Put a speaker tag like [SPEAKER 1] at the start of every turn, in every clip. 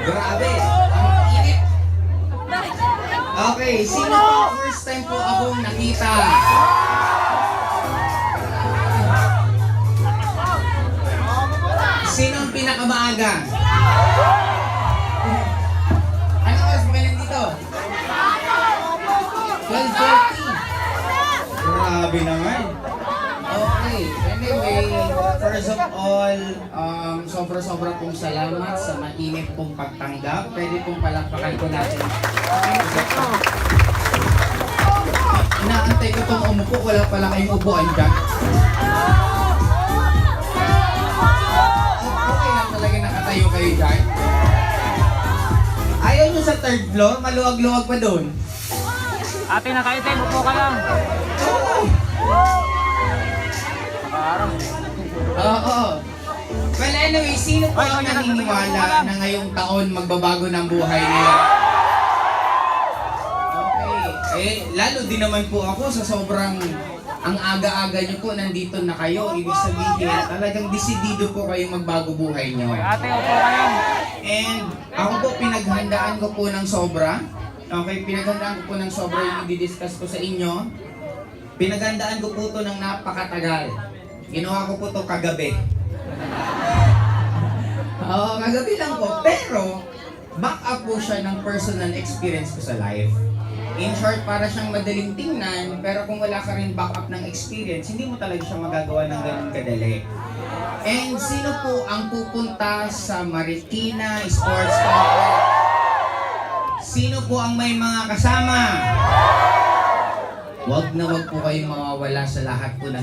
[SPEAKER 1] Grabe, ang init. Okay, sino po first time po akong nakita? Sino ang pinakamaaga? Ano oras ba kayo nandito? 12:40. Grabe naman. Okay, anyway, first of all, sobra-sobra pong salamat sa mainit pong pagtanggap. Pwede pong palakpakan ko natin. Inaantay ko itong umupo, wala pala kayong upuan dyan. Okay lang talaga nakatayo kayo dyan. Ayaw nyo sa third floor, maluwag-luwag pa doon.
[SPEAKER 2] Ate, nakaitim, upo ka lang.
[SPEAKER 1] Oo. Well, anyway, sino po ang naniniwala na ngayong taon magbabago ng buhay niya? Okay. Lalo din naman po ako sa sobrang ang aga-aga niyo po nandito na kayo. Ibig sabihin, talagang desidido po kayo magbago buhay niyo.
[SPEAKER 2] Ate, upo ka lang.
[SPEAKER 1] And ako po, pinaghandaan ko po ng sobra. Okay, pinaghandaan ko po ng sobra yung i-discuss ko sa inyo. Pinaghandaan ko po to ng napakatagal. Ginawa ko po to kagabi. Oo, kagabi lang po. Pero, back up po siya ng personal experience ko sa life. In short, para siyang madaling tingnan, pero kung wala ka rin back up ng experience, hindi mo talaga siya magagawa ng ganun kadali. And sino po ang pupunta sa Marikina Sports Complex? Sino po ang may mga kasama? Wag na wag po kayong mawawala sa lahat po na...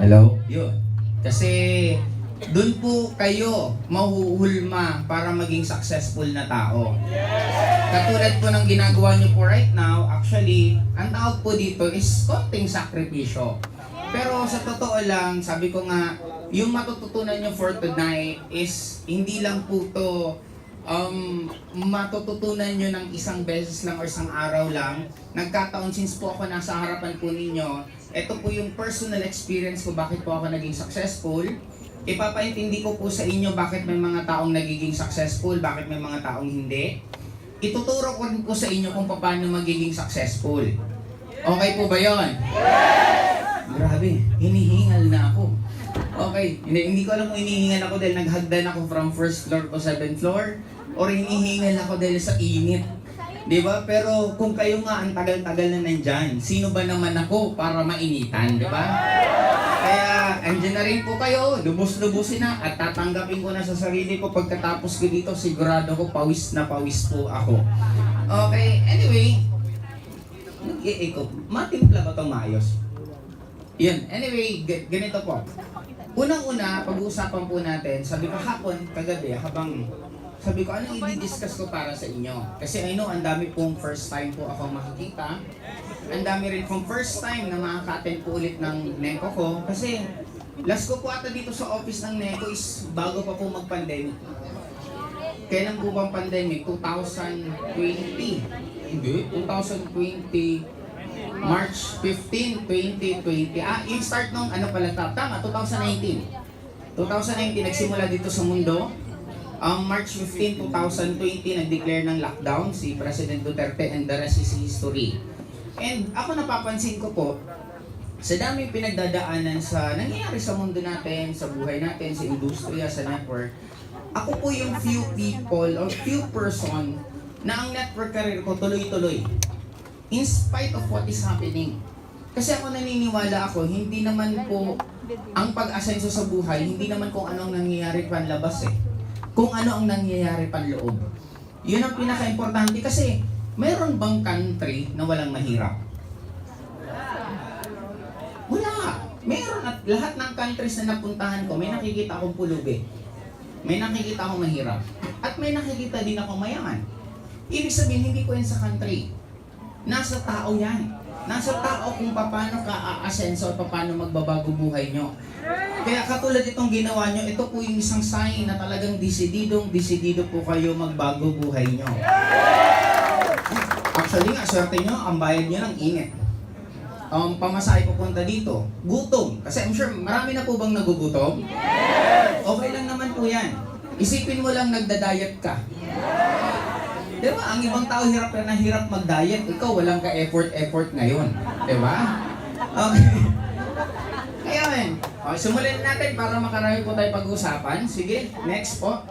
[SPEAKER 1] Hello? Yun. Kasi doon po kayo mahuhulma para maging successful na tao. Katulad po ng ginagawa nyo po right now, actually, ang tawag po dito is konting sakripisyo. Pero sa totoo lang, sabi ko nga, yung matututunan nyo for tonight is hindi lang po to matututunan nyo ng isang beses lang or isang araw lang. Nagkataon since po ako nasa harapan po ninyo, ito po yung personal experience ko bakit po ako naging successful. Ipapaintindi ko po sa inyo bakit may mga taong nagiging successful, bakit may mga taong hindi. Ituturo ko rin po sa inyo kung paano magiging successful. Okay po ba yon? Grabe, hinihingal na ako. Okay, hindi ko alam kung hinihingal ako dahil naghagdan ako from first floor to 7th floor or hinihingal ako dahil sa init. Diba? Pero kung kayo nga ang tagal-tagal na nandyan, sino ba naman ako para mainitan, diba? Kaya andyan na rin po kayo, lubos-lubusin na at tatanggapin ko na sa sarili ko pagkatapos ko dito, sigurado ko pawis na pawis po ako. Okay, anyway, nag-i-echo, matimpla ba itong maayos? Yun, anyway, ganito po. Unang-una, pag-uusapan po natin, sabi ko hapon, kagabi, habang sabi ko, anong i-discuss ko para sa inyo? Kasi I know, ang dami pong first time po akong makikita. Ang dami rin pong first time na makaka-attend po ulit ng NECO ko. Kasi last ko po ata dito sa office ng NECO is bago pa po mag-pandemic. Kailan po bang pandemic? 2020. Hindi, 2020. March 15, 2020. Yung start nung ano pala, tama, 2019. 2019, nagsimula dito sa mundo. March 15, 2020, nag-declare ng lockdown si President Duterte and the rest is history. And ako napapansin ko po, sa daming pinagdadaanan sa nangyayari sa mundo natin, sa buhay natin, sa industriya, sa network, ako po yung few people or few person na ang network career ko tuloy-tuloy. In spite of what is happening. Kasi ako naniniwala ako, hindi naman po ang pag-asenso sa buhay, hindi naman kung ano ang nangyayari panlabas eh. Kung ano ang nangyayari panloob. Yun ang pinaka-importante kasi mayroon bang country na walang mahirap? Wala. Meron at lahat ng countries na napuntahan ko, may nakikita akong pulubi. May nakikita akong mahirap. At may nakikita din akong mayaman. Ibig sabihin, hindi ko yan sa country. Nasa tao yan. Nasa tao kung paano ka aasenso at paano magbabago buhay nyo. Kaya katulad itong ginawa nyo, ito po yung isang sign na talagang desidido po kayo magbago buhay nyo. Actually nga, swerte nyo, ang bayad nyo ng init. Pamasahe pupunta dito. Gutom. Kasi I'm sure, marami na po bang nagugutom? Yes! Okay lang naman po yan. Isipin mo lang nagda-diet ka. Di ba? Ang ibang tao hirap na hirap mag-diet. Ikaw walang ka-effort ngayon. Di ba? Okay. Ngayon, okay, simulan natin para makarami po tayo pag-uusapan. Sige, next po.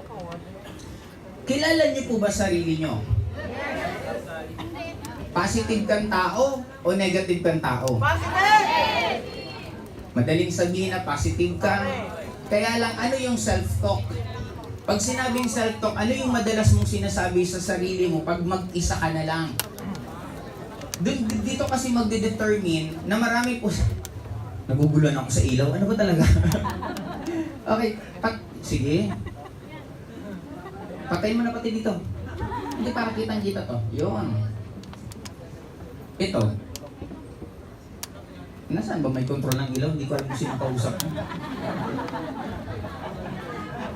[SPEAKER 1] Kilala niyo po ba sarili niyo? Positive kang tao o negative kang tao? Madaling sabihin na positive ka. Kaya lang, ano yung self-talk? Pag sinabing self-talk, ano yung madalas mong sinasabi sa sarili mo pag mag-isa ka na lang? Dito kasi magde-determine na marami po... Naguguluhan ako sa ilaw. Ano ba talaga? Okay. Sige. Patayin mo na pati dito. Hindi para kitang-kita to. Yun. Ito. Nasaan ba may control ng ilaw? Hindi ko alam kung sino kausap mo.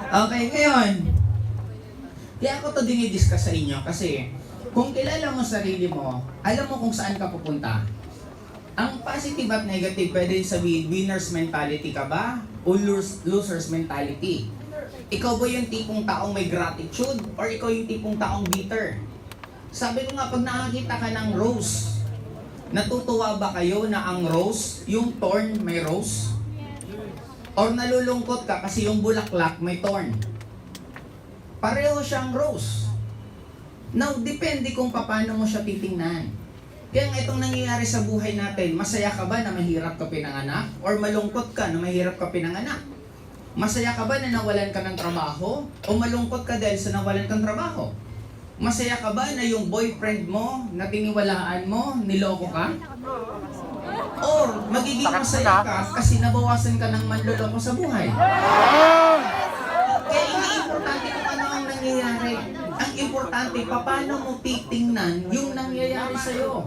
[SPEAKER 1] Okay, ngayon. Kaya ako to dinidiscuss sa inyo kasi kung kilala mo sarili mo, alam mo kung saan ka pupunta. Ang positive at negative, pwede sabihin, winner's mentality ka ba? O loser's mentality? Ikaw ba yung tipong taong may gratitude? Or ikaw yung tipong taong bitter? Sabi ko nga, pag nakakita ka ng rose, natutuwa ba kayo na ang rose, yung thorn may rose? Or nalulungkot ka kasi yung bulaklak may thorn? Pareho siyang rose. Now, depende kung paano mo siya titingnan. Kaya nga itong nangyayari sa buhay natin, masaya ka ba na mahirap ka pinanganak? Or malungkot ka na mahirap ka pinanganak? Masaya ka ba na nawalan ka ng trabaho? O malungkot ka dahil sa nawalan kang trabaho? Masaya ka ba na yung boyfriend mo, na tiniwalaan mo, niloko ka? Or magiging masaya ka kasi nabawasan ka ng manloloko sa buhay? Kaya hindi importante kung ano ang nangyayari. Ang importante, paano mo titingnan yung nangyayari sa'yo.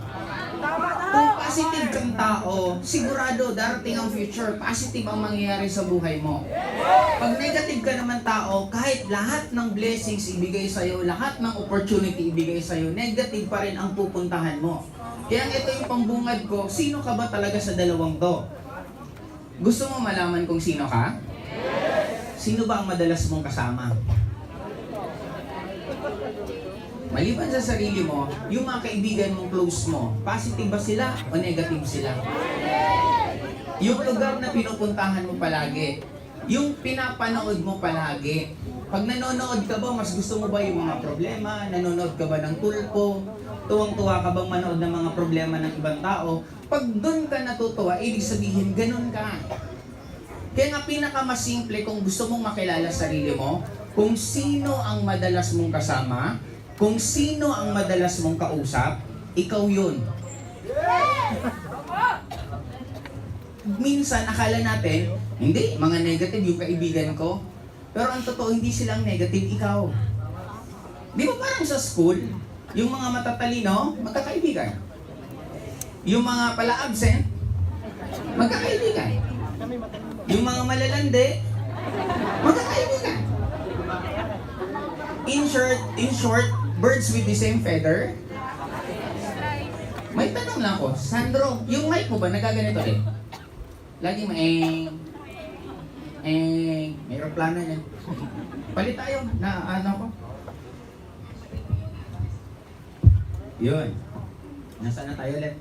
[SPEAKER 1] Kung positive kang tao, sigurado darating ang future, positive ang mangyayari sa buhay mo. Pag negative ka naman tao, kahit lahat ng blessings ibigay sa'yo, lahat ng opportunity ibigay sa'yo, negative pa rin ang pupuntahan mo. Kaya ito yung pambungad ko, sino ka ba talaga sa dalawang to? Gusto mo malaman kung sino ka? Sino ba ang madalas mong kasama? Maliban sa sarili mo, yung mga kaibigan mong close mo, positive ba sila o negative sila? Yung lugar na pinupuntahan mo palagi, yung pinapanood mo palagi, pag nanonood ka ba, mas gusto mo ba yung mga problema? Nanonood ka ba ng tulpo? Tuwang-tuwa ka bang manood ng mga problema ng ibang tao? Pag doon ka natutuwa, ibig sabihin, ganun ka. Kaya nga pinakamasimple kung gusto mong makilala sarili mo, kung sino ang madalas mong kasama, kung sino ang madalas mong kausap, ikaw yun. Minsan, akala natin, hindi, mga negative yung kaibigan ko. Pero ang totoo, hindi silang negative, ikaw. Di ba parang sa school, yung mga matatalino, magkakaibigan. Yung mga pala-absent, magkakaibigan. Yung mga malalandi, magkakaibigan. In short, birds with the same feather. May tanong lang ako, Sandro, yung mic mo ba nagaganito rin? Lagi may aeroplano niya. Palit tayo, na ano ko. Yun. Nasaan na tayo ulit?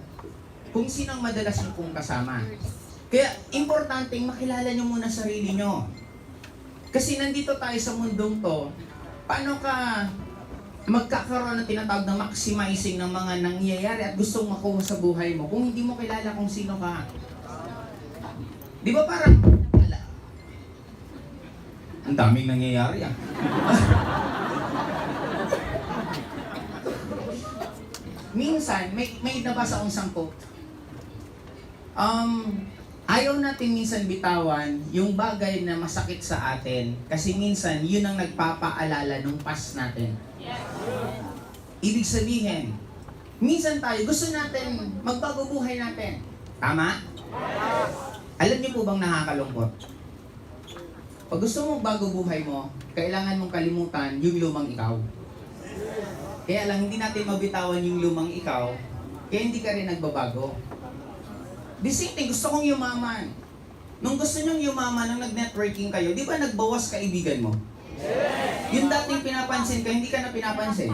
[SPEAKER 1] Kung sino ang madalas nyo pong kasama. Kaya, importanteng makilala nyo muna sarili nyo. Kasi nandito tayo sa mundong to, paano ka magkakaroon ng tinatawag na maximizing ng mga nangyayari at gustong makuha sa buhay mo kung hindi mo kilala kung sino ka? Di ba parang, wala. Ang daming nangyayari ah. Minsan, may nabasa akong isang quote. Ayaw natin minsan bitawan yung bagay na masakit sa atin kasi minsan yun ang nagpapaalala ng past natin. Ibig sabihin, minsan tayo gusto natin magbago buhay natin. Tama? Alam niyo po bang nakakalungkot? Pag gusto mong bago buhay mo, kailangan mong kalimutan yung lumang ikaw. Kaya lang hindi natin mabitawan yung lumang ikaw, kaya hindi ka rin nagbabago. The same thing, gusto kong yumaman. Nung gusto nyong yumaman, nung nag-networking kayo, di ba nagbawas kaibigan mo? Yung dating pinapansin ka, hindi ka na pinapansin.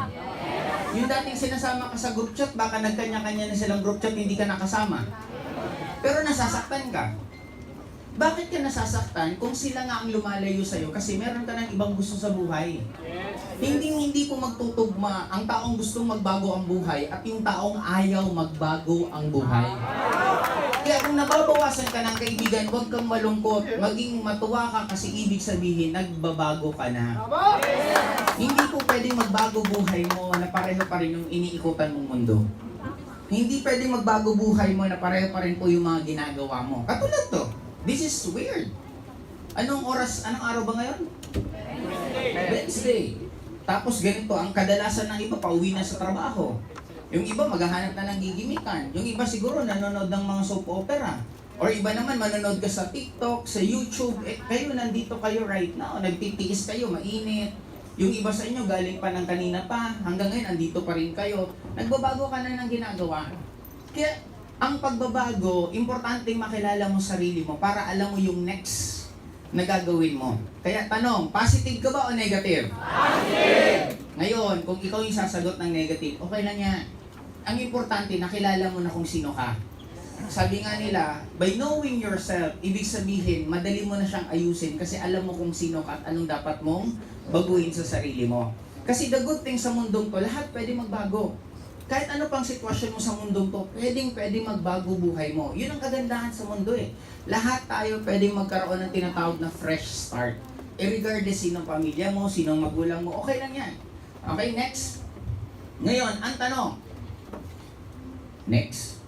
[SPEAKER 1] Yung dating sinasama ka sa group chat, baka nagkanya-kanya na silang group chat, hindi ka nakasama. Pero nasasaktan ka. Bakit ka nasasaktan kung sila nga ang lumalayo sa'yo? Kasi meron ka ng ibang gusto sa buhay. Hindi po magtutugma ang taong gustong magbago ang buhay at yung taong ayaw magbago ang buhay. Kaya kung nababawasan ka ng kaibigan, huwag kang malungkot. Maging matuwa ka kasi ibig sabihin, nagbabago ka na. Hindi po pwedeng magbago buhay mo na pareho pa rin yung iniikutan mong mundo. Hindi pwedeng magbago buhay mo na pareho pa rin po yung mga ginagawa mo. Katulad to. This is weird. Anong araw ba ngayon? Wednesday. Tapos ganito, ang kadalasan ng iba, pauwi na sa trabaho. Yung iba, maghahanap na ng gigimikan. Yung iba siguro, nanonood ng mga soap opera. Or iba naman, manonood ka sa TikTok, sa YouTube. Kayo, nandito kayo right now. Nagtitiis kayo, mainit. Yung iba sa inyo, galing pa ng kanina pa. Hanggang ngayon, andito pa rin kayo. Nagbabago ka na ng ginagawa. Kaya, ang pagbabago, importanteng makilala mo sarili mo para alam mo yung next na gagawin mo. Kaya tanong, positive ka ba o negative? Positive! Ngayon, kung ikaw yung sasagot ng negative, okay lang yan. Ang importante, nakilala mo na kung sino ka. Sabi nga nila, by knowing yourself, ibig sabihin, madali mo na siyang ayusin kasi alam mo kung sino ka at anong dapat mong baguhin sa sarili mo. Kasi the good thing sa mundong to, lahat pwede magbago. Kahit ano pang sitwasyon mo sa mundong to, pwedeng magbago buhay mo. Yun ang kagandahan sa mundo eh. Lahat tayo pwedeng magkaroon ng tinatawag na fresh start. Regardless sinong pamilya mo, sinong magulang mo, okay lang yan. Okay, next. Ngayon, ang tanong. Next.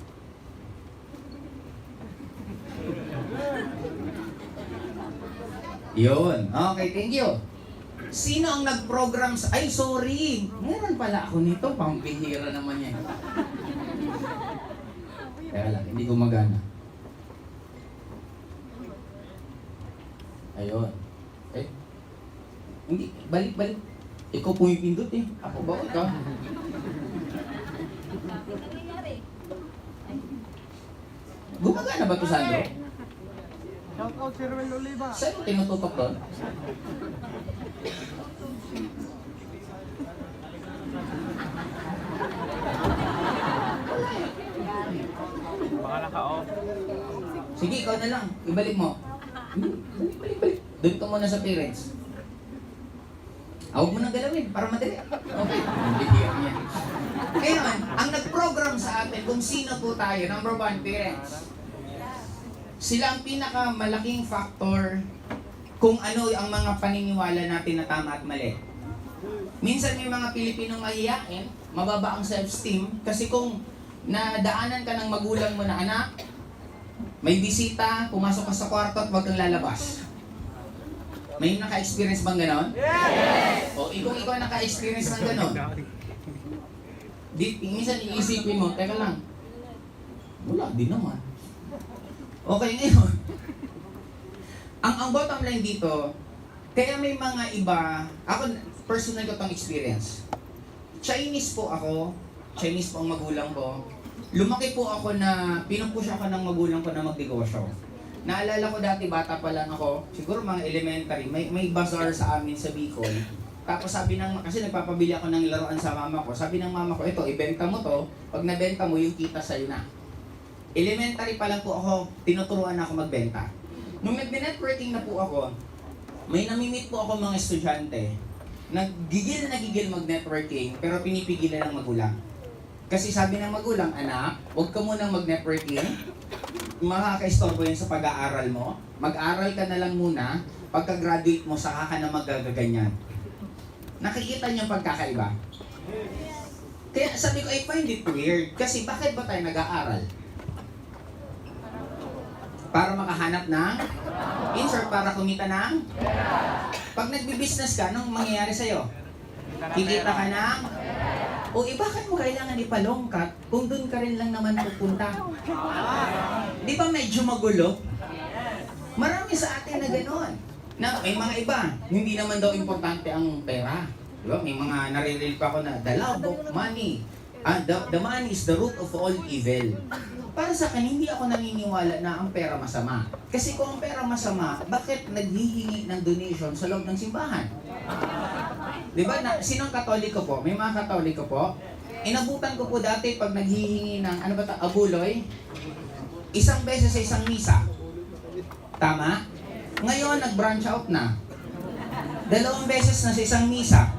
[SPEAKER 1] Yun. Okay, thank you. Sino ang nag-program sa... Ay, sorry! Meron pala ako nito. Pambihira naman yan. Kaya lang, hindi gumagana. Ayun. Eh? Hindi. Balik. Ikaw pumipindot eh. Ako ba? Ikaw? Gumagana ba ito, Sandro?
[SPEAKER 3] Shout out si Ruel Oliva.
[SPEAKER 1] Saan mo tinututok doon?
[SPEAKER 2] Baka naka-off.
[SPEAKER 1] Sige, ikaw na lang. Ibalik mo. Balik. Doon ka muna sa parents. Huwag mo nang galawin para madali. Okay. Bigyan niya. Ngayon, ang nag-program sa atin kung sino po tayo, number one, parents. Sila ang pinakamalaking factor kung ano ang mga paniniwala natin na tama at mali. Minsan may mga Pilipinong mahihain, mababa ang self-esteem, kasi kung nadaanan ka ng magulang mo na anak, may bisita, pumasok ka sa kwarto at huwag kang lalabas. May naka-experience bang ganon? Yes! O kung ikaw naka-experience ng ganon, minsan iisipin mo, teka lang, wala din naman. Okay, ngayon, ang bottom line dito, kaya may mga iba, ako personal ko tong experience. Chinese po ang magulang ko. Lumaki po ako na, pinupush ako ng magulang ko na magnegosyo. Naalala ko dati, bata pa lang ako, siguro mga elementary, may bazaar sa amin sa Bicol. Tapos kasi nagpapabili ako ng laruan sa mama ko, sabi ng mama ko, ito, ibenta mo to, pag nabenta mo, yung kita sa'yo na. Elementary pa lang po ako, tinuturuan na ako magbenta. Nung nag-networking na po ako, may namimit po ako mga estudyante. Nagigil mag-networking, pero pinipigilan ng magulang. Kasi sabi ng magulang, anak, huwag ka munang mag-networking. Makaka-istorbo yan sa pag-aaral mo. Mag-aral ka na lang muna, pagka-graduate mo, saka ka na magagaganyan. Nakikita niyo ang pagkakaiba? Kaya sabi ko, I find it weird. Kasi bakit ba tayo nag-aaral? Para makahanap ng insert, para kumita ng pag nagbi-business ka, anong mangyayari sa'yo? Kikita ka ng bakit mo kailangan ipalongkat kung doon ka rin lang naman pupunta? Di ba medyo magulo? Marami sa atin na gano'n. Na may mga iba, hindi naman daw importante ang pera. Di ba? May mga naririnig pa ako na the love of money The money is the root of all evil. Para sa akin, hindi ako naniniwala na ang pera masama. Kasi kung ang pera masama, bakit naghihingi ng donation sa loob ng simbahan? Di ba? Sinong Katoliko po? May mga Katoliko po? Inabutan ko po dati pag naghihingi ng, abuloy, isang beses sa isang misa. Tama? Ngayon, nag-branch out na. 2 beses na sa isang misa.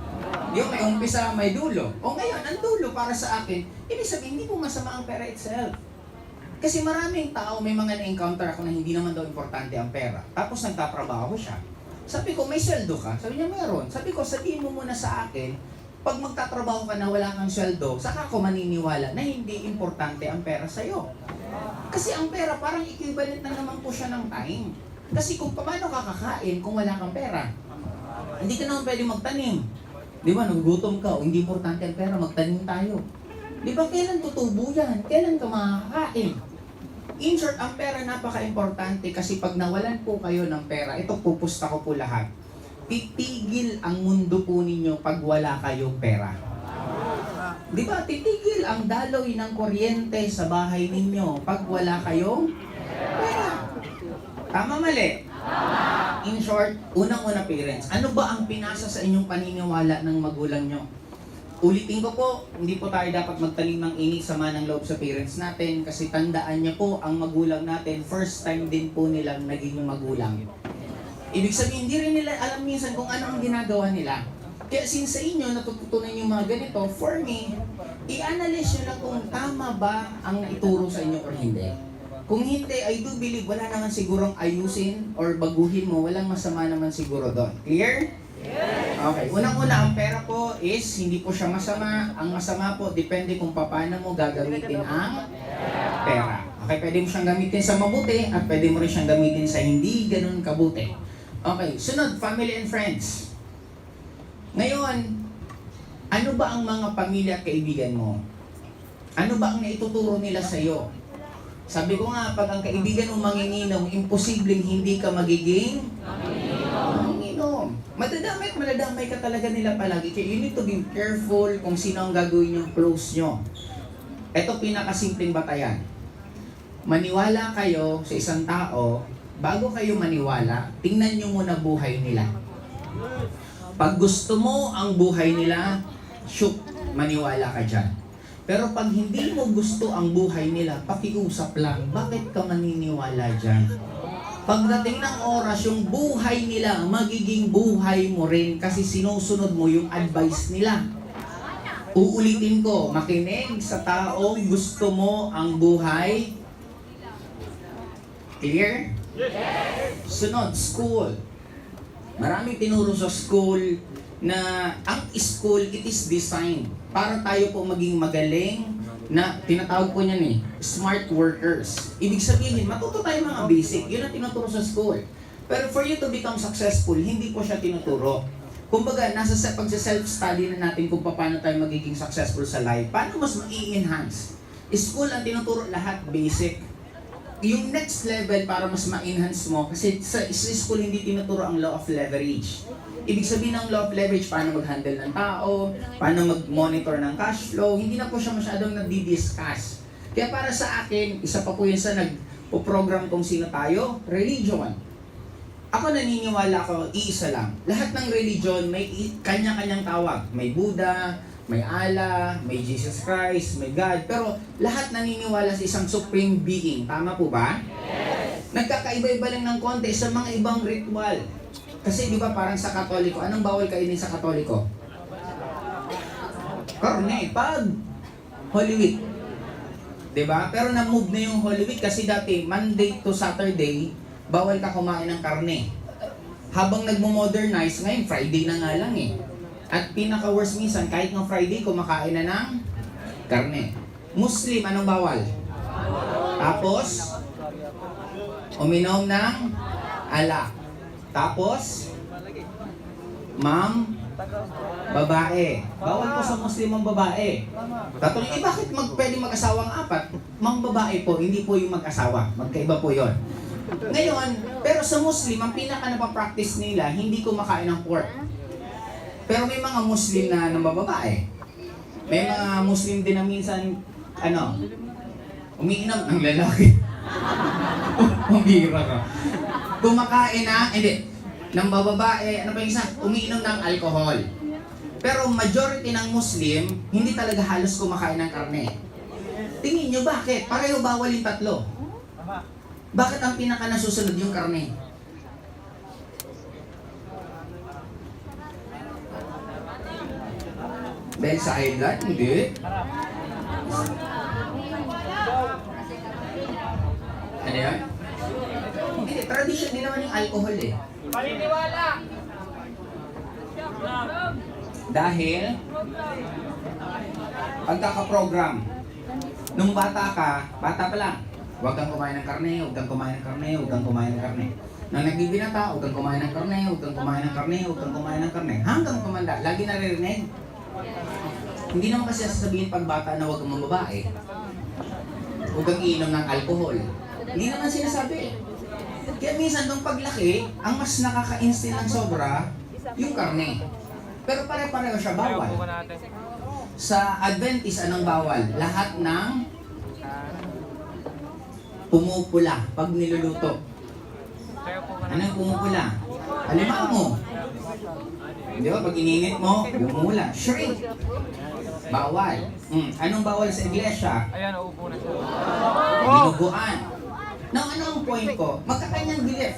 [SPEAKER 1] Yung may umpisa, may dulo. O ngayon, ang dulo para sa akin, ibig sabihin, hindi po masama ang pera itself. Kasi maraming tao, may mga na-encounter ako na hindi naman daw importante ang pera. Tapos nagtatrabaho siya. Sabi ko, may sweldo ka? Sabi niya, meron. Sabi ko, sabihin mo muna sa akin, pag magtatrabaho ka na wala kang sweldo, saka ako maniniwala na hindi importante ang pera sa'yo. Kasi ang pera parang equivalent na naman po siya ng time. Kasi kung paano ka kakain kung wala kang pera? Hindi ka naman pwede magtanim. Di ba, nagugutom ka o hindi importante ang pera, magtanim tayo. Di ba, kailan tutubo yan? Kailan ka makakain? In short, ang pera napaka-importante kasi pag nawalan po kayo ng pera, ito pupusta ko po lahat. Titigil ang mundo po ninyo pag wala kayong pera. Di ba, titigil ang daloy ng kuryente sa bahay ninyo pag wala kayong pera. Tama, mali? In short, unang-una parents, ano ba ang pinasa sa inyong paniniwala ng magulang nyo? Ulitin ko po, hindi po tayo dapat magtanim ng init sama ng loob sa parents natin kasi tandaan niya po, ang magulang natin, first time din po nilang naging magulang. Ibig sabihin, hindi rin nila alam minsan kung ano ang ginagawa nila. Kaya since sa inyo, natututunan yung mga ganito, for me, i-analyze nyo lang kung tama ba ang naituro sa inyo or hindi. Kung hindi, I do believe wala naman sigurong ayusin or baguhin mo, walang masama naman siguro doon. Clear? Okay, unang-una, ang pera po is hindi po siya masama. Ang masama po, depende kung paano mo gagamitin ang pera. Okay, pwede mo siyang gamitin sa mabuti at pwede mo rin siyang gamitin sa hindi ganun kabuti. Okay, sunod, family and friends. Ngayon, ano ba ang mga pamilya at kaibigan mo? Ano ba ang naituturo nila sa iyo? Sabi ko nga, pag ang kaibigan mo manginginom, imposibleng hindi ka magiging manginginom. Madadamay at madadamay ka talaga nila palagi. Kaya you need to be careful kung sino ang gagawin yung close nyo. Ito pinakasimpleng batayan. Maniwala kayo sa isang tao, bago kayo maniwala, tingnan nyo muna buhay nila. Pag gusto mo ang buhay nila, shoot, maniwala ka dyan. Pero pag hindi mo gusto ang buhay nila, pakiusap lang, bakit ka maniniwala dyan? Pagdating ng oras, yung buhay nila, magiging buhay mo rin kasi sinusunod mo yung advice nila. Uulitin ko, makinig sa taong gusto mo ang buhay. Clear? Yes! Sunod, school. Maraming tinuro sa school na ang school, it is designed para tayo po maging magaling na tinatawag po niyan smart workers. Ibig sabihin, matuto tayo mga basic. Yun ang tinuturo sa school. Pero for you to become successful, hindi po siya tinuturo. Kumbaga, nasa pagsa-self-study na natin kung paano tayo magiging successful sa life. Paano mas ma-enhance? School ang tinuturo lahat basic. Yung next level para mas ma-enhance mo, kasi sa school hindi tinuturo ang law of leverage. Ibig sabihin ng law of leverage, paano mag-handle ng tao, paano mag-monitor ng cash flow, hindi na po siya masyadong nadi-discuss. Kaya para sa akin, isa pa po yun sa nag-program kung sino tayo, religion. Ako naniniwala ko, iisa lang. Lahat ng religion may kanya-kanyang tawag. May Buddha, may Allah, may Jesus Christ, may God. Pero lahat naniniwala sa isang supreme being. Tama po ba? Yes! Nagkakaiba-iba lang ng konti sa mga ibang ritual. Kasi di ba parang sa Katoliko, anong bawal kainin sa Katoliko? Karne, pag Holy Week. Di ba? Pero na-move na yung Holy Week kasi dati, Monday to Saturday, bawal ka kumain ng karne. Habang nagmo-modernize, ngayon Friday na nga lang At pinaka-worst minsan, kahit ng Friday, kumakain na ng karne. Muslim, anong bawal? Tapos, uminom ng alak. Tapos, ma'am, babae. Bawal po sa Muslim ang babae. Tatanungin, bakit pwede mag-asawang apat? Ma'am, babae po, hindi po yung mag-asawa. Magkaiba po yon. Ngayon, pero sa Muslim, ang pinaka-napapractice nila, hindi kumakain ng pork. Pero may mga Muslim na babae. May mga Muslim din na minsan, umiinom ng lalaki. Pambira ka. Kumakain na, ng bababae, ano pa yung isa? Umiinom ng alcohol. Pero majority ng Muslim, hindi talaga halos kumakain ng karne. Tingin nyo bakit? Pareho bawal yung tatlo. Bakit ang pinaka nasusunod yung karne? Dahil sa high blood? Hindi. Ano yan? Hindi, tradition din naman yung alcohol eh.
[SPEAKER 2] Paniniwala!
[SPEAKER 1] Dahil, pagkakaprogram, nung bata pa lang, huwag kang kumain ng karne, huwag kang kumain ng karne, huwag kang kumain ng karne. Nang nagbibinata, huwag kang kumain ng karne, huwag kang kumain ng karne, huwag kang kumain ng karne. Hanggang tumanda, lagi naririnig. Hindi naman kasi sasabihin pag bata na huwag kang mababae. Huwag kang iinom ng alcohol. Hindi naman sinasabi. Kaya minsan nung paglaki, ang mas nakaka-instant ng sobra, yung karne. Pero pare-pareho siya bawal. Sa Adventist, anong bawal? Lahat ng pumupula pag niluluto. Ano yung pumupula? Alimango. Di ba? Pag ininit mo, bumula. Shrink. Bawal. Anong bawal sa iglesia?
[SPEAKER 2] Ayan, uupo na siya.
[SPEAKER 1] Dinuguan. Now, ano ang point ko? Magkakanyang belief.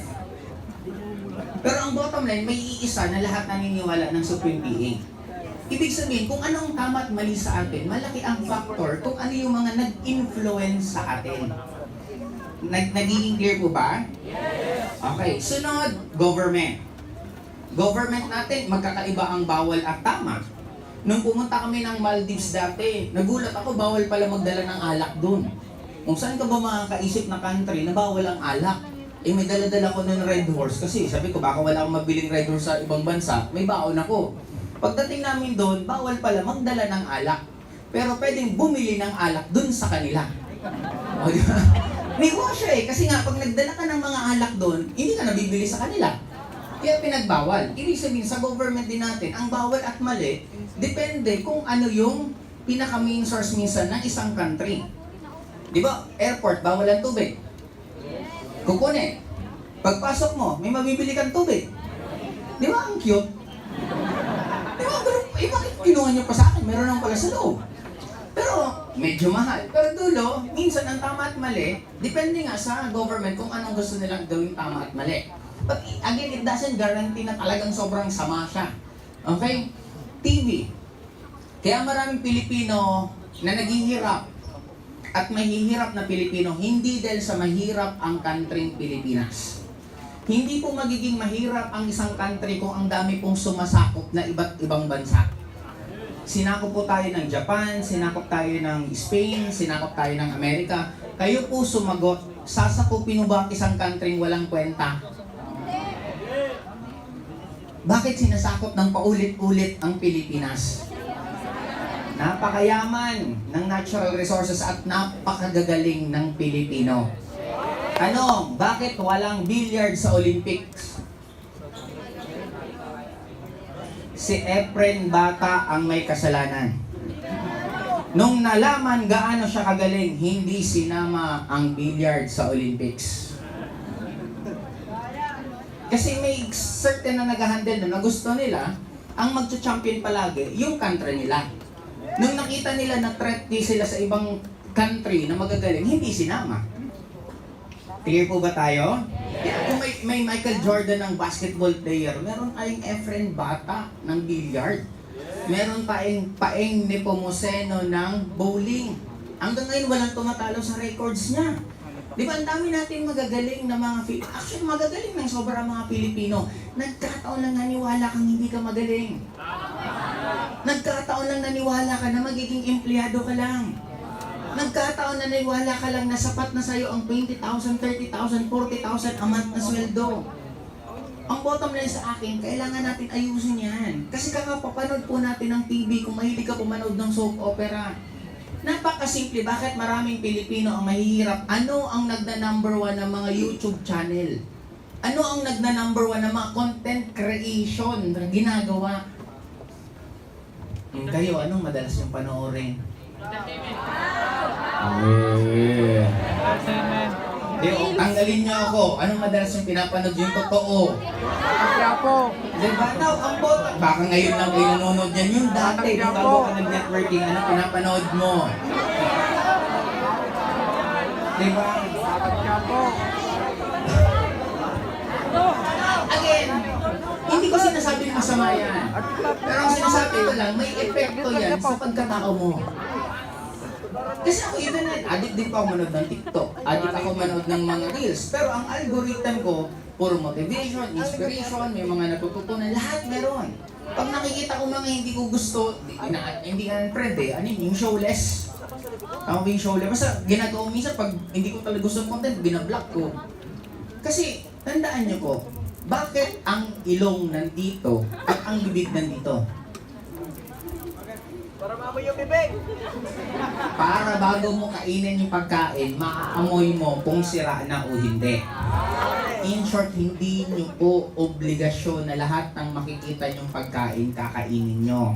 [SPEAKER 1] Pero ang bottom line, may iisa na lahat naniniwala ng Supreme Being. Ibig sabihin, kung anong tama at mali sa atin, malaki ang factor kung ano yung mga nag-influence sa atin. Nagiging clear po ba? Yes! Okay, sunod, government. Government natin, magkakaiba ang bawal at tama. Nung pumunta kami ng Maldives dati, nagulat ako, bawal pala magdala ng alak dun. Kung saan ka ba makakaisip na country na bawal ang alak? Eh may dala-dala ko ng Red Horse kasi sabi ko baka wala akong mabiling Red Horse sa ibang bansa, may baon ako. Pagdating namin doon, bawal pala magdala ng alak. Pero pwedeng bumili ng alak dun sa kanila. O di ba? May siya eh, kasi nga pag nagdala ka ng mga alak doon, hindi ka nabibili sa kanila. Kaya pinagbawal. Ibig sabihin sa government din natin, ang bawal at mali, depende kung ano yung pinaka-main source minsan ng isang country. Di ba? Airport, bawal ang tubig. Kukunin. Pagpasok mo, may mabibili kang tubig. Di ba? Ang cute. Di ba? Eh, bakit kinuha niyo pa sa akin? Meron lang pala sa loob. Pero, medyo mahal. Pero dulo, minsan ang tama at mali, depende nga sa government kung anong gusto nilang gawing tama at mali. But again, it doesn't guarantee na talagang sobrang sama siya. Okay? TV. Kaya maraming Pilipino na naghihirap at mahihirap na Pilipino, hindi dahil sa mahirap ang countryng Pilipinas. Hindi po magiging mahirap ang isang country kung ang dami pong sumasakop na iba't ibang bansa. Sinakop po tayo ng Japan, sinakop tayo ng Spain, sinakop tayo ng Amerika. Kayo po sumagot, sasakupin mo ba isang country walang kwenta? Bakit sinasakop ng paulit-ulit ang Pilipinas? Napakayaman ng natural resources at napakagagaling ng Pilipino. Ano? Bakit walang billiard sa Olympics? Si Efren Bata ang may kasalanan. Nung nalaman gaano siya kagaling, hindi sinama ang billiard sa Olympics. Kasi may certain na nag-handle na gusto nila, ang magcha-champion palagi, yung country nila. Nung nakita nila na threat sila sa ibang country na magagaling, hindi sinama. Clear po ba tayo? Yeah, kung may Michael Jordan ng basketball player, meron tayong Efren Bata ng billiard. Meron tayong Paeng Nepomuceno ng bowling. Hanggang ngayon walang tumatalo sa records niya. Di ba, ang dami natin magagaling na mga actually magagaling ng sobrang mga Pilipino. Nagkataon lang naniwala kang hindi ka magaling. Nagkataon lang naniwala ka na magiging empleyado ka lang. Nagkataon na naniwala ka lang na sapat na sa'yo ang 20,000, 30,000, 40,000 a month na sweldo. Ang bottom line sa akin, kailangan natin ayusin yan. Kasi kakapapanood po natin ng TV kung mahilig ka pumanood ng soap opera. Napakasimple, bakit maraming Pilipino ang mahihirap? Ano ang nagna-number 1 ng mga YouTube channel? Ano ang nagna-number 1 ng mga content creation na ginagawa? Kayo, anong madalas yung panoorin?
[SPEAKER 2] Entertainment.
[SPEAKER 1] Tanggalin niyo ako. Anong madalas yung pinapanood yung totoo?
[SPEAKER 3] Quiapo.
[SPEAKER 1] Diba now, ang bota? Baka ngayon lang kayo nanonood yan. Yung dati, yung bago ka nag-networking, ano pinapanood mo? Diba?
[SPEAKER 3] Quiapo.
[SPEAKER 1] Again, hindi ko sinasabing masama yan. Pero ang sinasabi ko lang, may epekto yan sa pagkatao mo. Kasi ako even addict din pa ako manood ng TikTok. Addict ako manood ng mga reels. Pero ang algorithm ko, puro motivation, inspiration, may mga natututunan, lahat meron. Pag nakikita ko mga hindi ko gusto, hindi ka friend eh, ano yun, yung showless. Ako yung showless. Basta ginagawa ko minsan pag hindi ko talaga gusto ng content, binablock ko. Kasi, tandaan niyo po, bakit ang ilong nandito at ang bibig nandito?
[SPEAKER 3] Para maamoy yung bibig.
[SPEAKER 1] Para bago mo kainin yung pagkain, maaamoy mo kung sira na o hindi. In short, hindi nyo po obligasyon na lahat ng makikita nyong pagkain, kakainin nyo.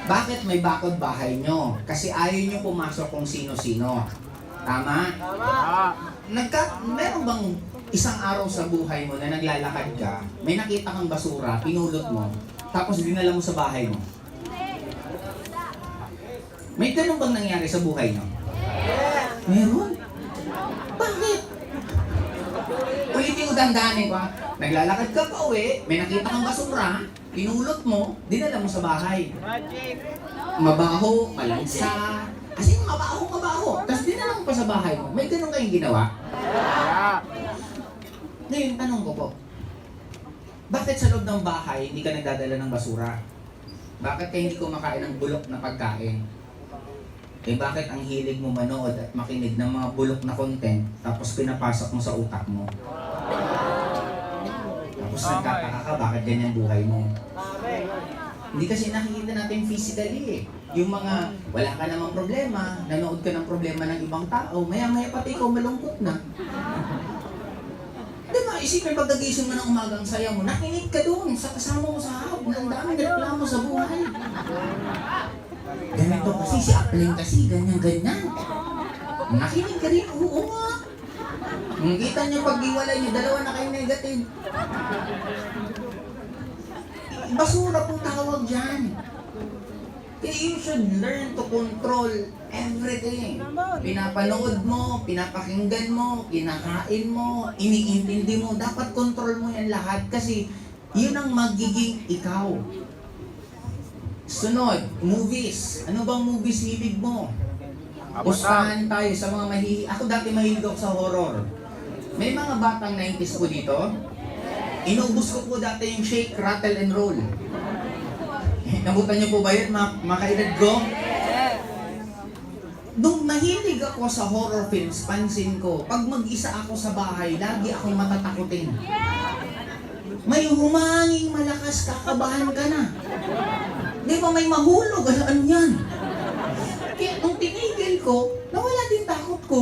[SPEAKER 1] Bakit may bakod bahay nyo? Kasi ayaw nyo pumasok kung sino-sino. Tama? Meron bang isang araw sa buhay mo na naglalakad ka, may nakita kang basura, pinulot mo, tapos dinala mo sa bahay mo? May ganun bang nangyari sa buhay nyo? Meron? Bakit? Ulitin ko dandanin ko. Naglalakad ka pa uwi, may nakita kang basura, pinulot mo, dinala mo sa bahay.
[SPEAKER 3] Magic.
[SPEAKER 1] Mabaho, malansa, kasi mabaho. Tapos dinala mo pa sa bahay mo. May ganun kayong ginawa? Ngayon, tanong ko po. Bakit sa loob ng bahay hindi ka nagdadala ng basura? Bakit kayo hindi kumakain ng bulok na pagkain? Eh bakit ang hilig mo manood at makinig ng mga bulok na content tapos pinapasok mo sa utak mo? Tapos nagtataka ka bakit ganyan buhay mo? Hindi kasi nakikita natin physically eh. Yung mga wala ka namang problema, nanood ka ng problema ng ibang tao, maya-maya pati ikaw malungkot na. Diba, isipin pag nagising mo ng umagang saya mo, nakinig ka doon sa kasama mo sa hawak, ang daming reklamo sa buhay. Ganito kasi si Appling kasi, ganyan-ganyan. Nakinig ka rin, oo nga. Kita niyo pag iwalay niyo, dalawa na kayo negative. Basura pong tawag dyan. Kaya you should learn to control everything. Pinapanood mo, pinapakinggan mo, kinakain mo, iniintindi mo. Dapat control mo yan lahat kasi yun ang magiging ikaw. Sunod, movies. Ano bang movies hilig mo? Pustahan tayo sa mga mahilig. Ako dati mahilig ako sa horror. May mga batang 90s po dito. Inubos ko po dati yung Shake, Rattle, and Roll. Nabutan niyo po ba yun, mga kaedad ko? Nung mahilig ako sa horror films, pansin ko, pag mag-isa ako sa bahay, lagi akong matatakutin. May humanging malakas, kakabahan ka na. Di ba may mahulog? Ano yan? Kaya nung tinigil ko, nawala din takot ko.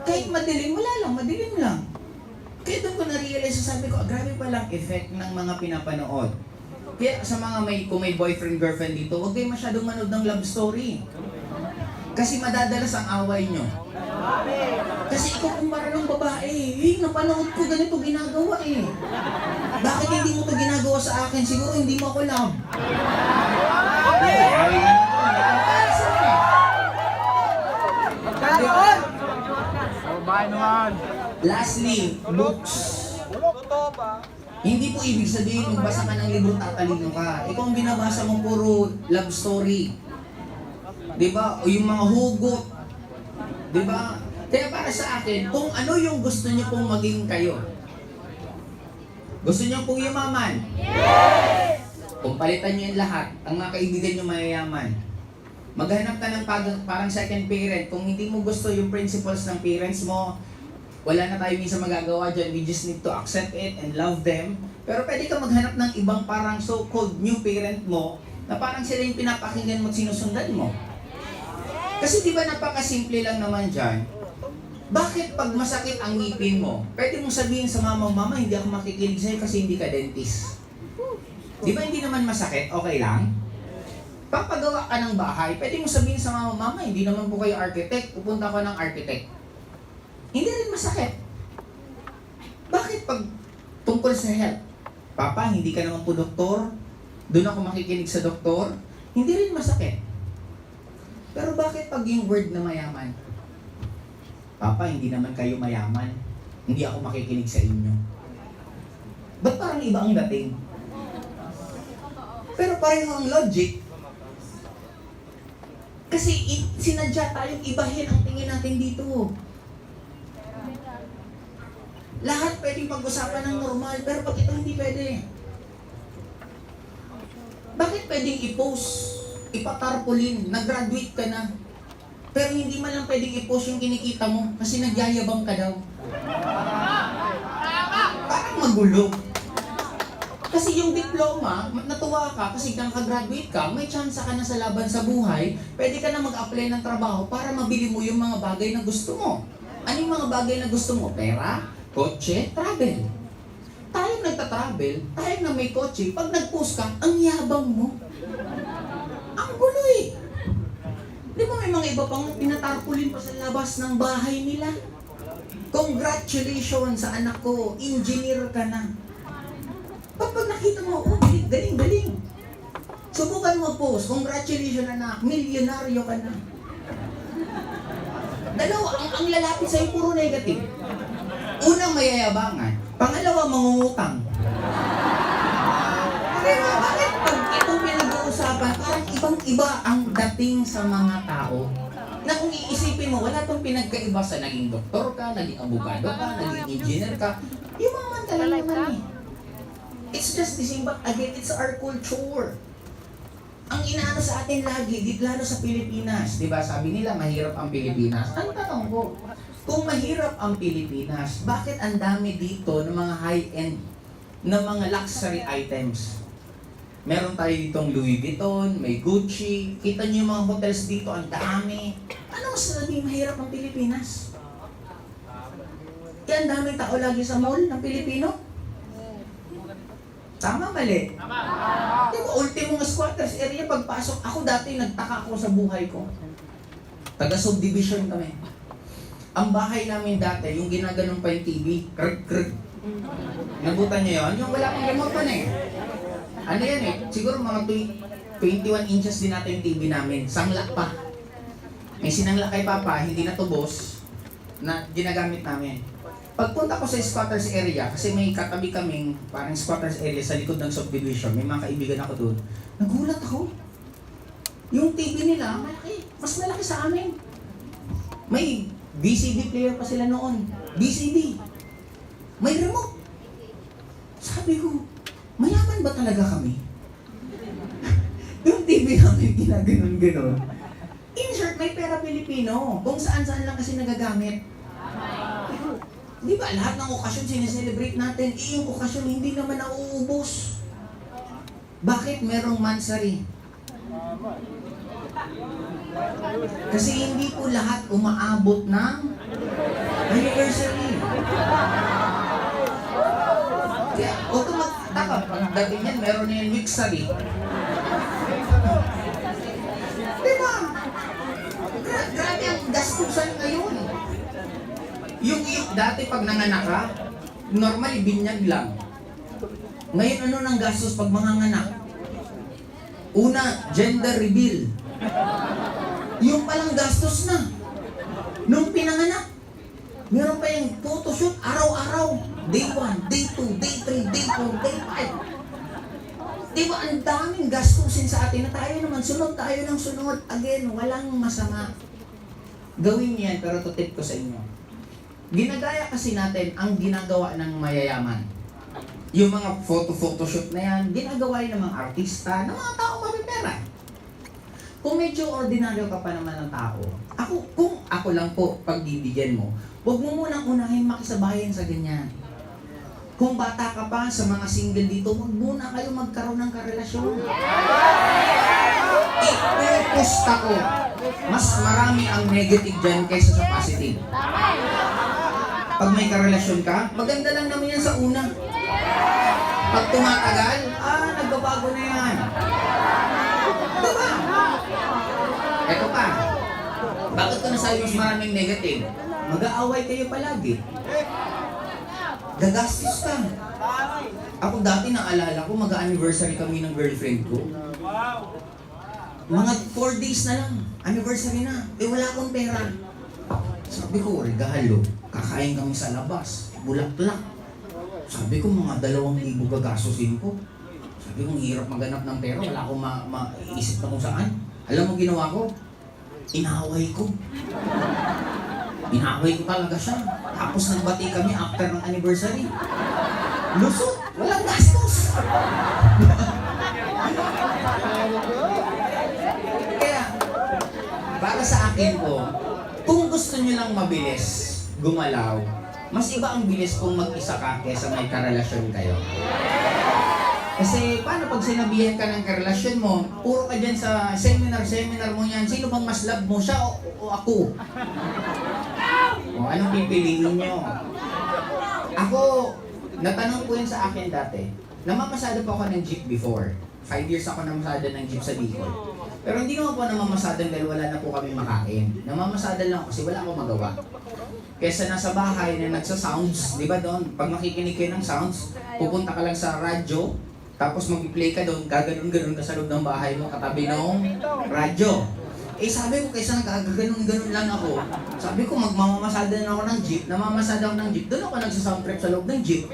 [SPEAKER 1] Kahit madilim, wala lang, madilim lang. Kaya doon ko na-realize, sabi ko, grabe palang effect ng mga pinapanood. Kaya sa mga kung may boyfriend, girlfriend dito, huwag kayo masyadong manood ng love story. Kasi madadalas ang away nyo. Kasi ikaw kung marunong babae, napanood ko ganito ginagawa eh. Bakit hindi mo to ginagawa sa akin? Siguro hindi mo ako love. Lastly, books. Hindi po ibig sabihin magbasa ka ng libro tatalino ka. Ikaw ang binabasa mo puro love story. Diba? O yung mga hugot. Diba? Kaya para sa akin, kung ano yung gusto niyo pong maging kayo. Gusto niyo pong yumaman? Yes! Kung palitan niyo yung lahat, ang mga kaibigan niyo mayayaman. Maghanap ka ng parang second parent. Kung hindi mo gusto yung principles ng parents mo, wala na tayo minsan magagawa dyan. We just need to accept it and love them. Pero pwede ka maghanap ng ibang parang so-called new parent mo na parang sila yung pinapakinggan mo at sinusundan mo. Kasi di ba napakasimple lang naman dyan? Bakit pag masakit ang ngipin mo, pwede mong sabihin sa mama, mama, hindi ako makikinig sa'yo kasi hindi ka dentist. Di ba hindi naman masakit? Okay lang? Papagawa ka ng bahay, pwede mo sabihin sa mama, mama, hindi naman po kayo architect, pupunta ko ng architect. Hindi rin masakit. Bakit pag tungkol sa health? Papa, hindi ka naman po doktor, doon ako makikinig sa doktor, hindi rin masakit. Pero bakit pag yung word na mayaman? Papa, hindi naman kayo mayaman, hindi ako makikinig sa inyo. Ba't parang iba ang dating? Pero pareho ang logic. Kasi sinadya tayong ibahin ang tingin natin dito. Lahat pwedeng pag-usapan ng normal, pero pag ito hindi pwede. Bakit pwedeng i-post, ipatarpaulin, nag-graduate ka na, pero hindi man lang pwedeng i-post yung kinikita mo kasi nagyayabang ka daw? Parang magulo. Kasi yung diploma, natuwa ka kasi nakagraduate ka, may chance ka na sa laban sa buhay, pwede ka na mag-apply ng trabaho para mabili mo yung mga bagay na gusto mo. Ano yung mga bagay na gusto mo? Pera, kotse, travel. Tayo nagta-travel, tayo na may kotse, pag nag-post ka, ang yabang mo. Ang gulo eh. Di ba may mga iba pang tinatarpulin pa sa labas ng bahay nila? Congratulations sa anak ko, engineer ka na. Pag nakita mo, oh, galing. Subukan mo post, congratulations anak, milyonaryo ka na. Dalawa, ang lalapit sa'yo puro negative. Unang mayayabangan, pangalawa mangungutang. Diba, bakit pag itong pinag-uusapan, parang ibang-iba ang dating sa mga tao? Na kung iisipin mo, wala tong pinagkaiba sa naging doktor ka, naging abogado ka, naging engineer ka. Yung mga mantalan naman eh. It's just the same, but again, it's our culture. Ang inaano sa atin lagi, lalo sa Pilipinas, di ba? Sabi nila, mahirap ang Pilipinas. Ang tanong ko, kung mahirap ang Pilipinas, bakit ang dami dito ng mga high-end, ng mga luxury items? Meron tayo ditong Louis Vuitton, may Gucci, kita niyo yung mga hotels dito, ang dami. Ano masasabi mahirap ang Pilipinas? Kaya ang daming tao lagi sa mall ng Pilipino? Tama, mali? Tama. Di ba, ultimong squatters area, pagpasok, ako dati nagtaka ako sa buhay ko. Taga-subdivision kami. Ang bahay namin dati, yung ginaganon pa yung TV, krek. Nabutan niyo yun? Yung wala pang remote pa na eh. Ano yan eh, siguro mga 21 inches din natin yung TV namin, sangla pa. May sinangla kay Papa, hindi na tubos, na ginagamit namin. Pagpunta ko sa squatters area, kasi may katabi kaming parang squatters area sa likod ng subdivision, may mga kaibigan ako doon. Nagulat ako. Yung TV nila, malaki. Mas malaki sa amin. May VCD player pa sila noon. VCD. May remote. Sabi ko, mayaman ba talaga kami? Yung TV namin ginaganon-ganon. In short, may pera Pilipino. Kung saan-saan lang kasi nagagamit. Di ba, lahat ng okasyon sineselebrate natin, yung okasyon hindi naman nauubos. Bakit merong mansari? Kasi hindi po lahat umaabot ng anniversary. Kaya, automatic, pagdating yan, meron na yung mixery. Di ba? Grabe ang gastusan ngayon. Yung dati pag nanganak ka, normally binyag lang. Ngayon ano nang gastos pag manganganak? Una, gender reveal. Yung palang gastos na. Nung pinanganak, meron pa yung photoshoot araw-araw. Day 1, day 2, day 3, day 4, day 5. Diba ang daming gastusin sa atin na tayo naman, sunod tayo ng sunod. Again, walang masama. Gawin yan, pero tutip ko sa inyo. Ginagaya kasi natin ang ginagawa ng mayayaman. Yung mga photoshoot na yan, ginagawa yun ng mga artista, ng mga tao mapipera. Kung medyo ordinaryo ka pa naman ng tao, kung ako lang po pagbibigyan mo, huwag mo munang unahin makisabayan sa ganyan. Kung bata ka pa sa mga single dito, huwag muna kayo magkaroon ng karelasyon. Ipupusta ko, mas marami ang negative dyan kaysa sa positive. Pag may karelasyon ka, maganda lang naman yan sa una. Pag tumatagal, nagbabago na yan. Diba? masabi mas maraming negative? Mag-aaway kayo palagi. Gagastos ka. Ako dati naalala ko, mag-anniversary kami ng girlfriend ko. Mga 4 days na lang, anniversary na. Wala akong pera. Sabi ko, regalo. Kakain kami sa labas. Bulaklak. Sabi ko, mga 2,000 gagastusin ko. Sabi ko, hirap maghanap ng pera. Wala akong maiisip na kung saan. Alam mo ginawa ko? Inaway ko. Inaway ko talaga siya. Tapos nagbati kami after ng anniversary. Lusot. Walang gastos. Kaya, para sa akin po, kung gusto nyo lang mabilis gumalaw, mas iba ang bilis kung mag-isa ka kesa may karelasyon kayo. Kasi paano pag sinabihan ka ng karelasyon mo, puro ka dyan sa seminar mo yan, sino bang mas love mo, siya o ako? O anong pipiliin nyo? Ako, natanong po yun sa akin dati. Namamasada po ako ng jeep before. 5 years ako namamasada ng jeep sa Bicol. Pero hindi naman po namamasada dahil wala na po kami makain. Namamasada lang kasi wala akong magawa. Kesa nasa bahay na nagsa-sounds, di ba doon? Pag makikinig kayo ng sounds, pupunta ka lang sa radyo, tapos mag-play ka doon, gaganon-ganon ka sa loob ng bahay mo, katabi ng radyo. Sabi ko, kaysa nagkaganon-ganon lang ako, sabi ko, magmamamasada na ako ng jeep, namamasada ako ng jeep, doon ako nagsa-sound trip sa loob ng jeep.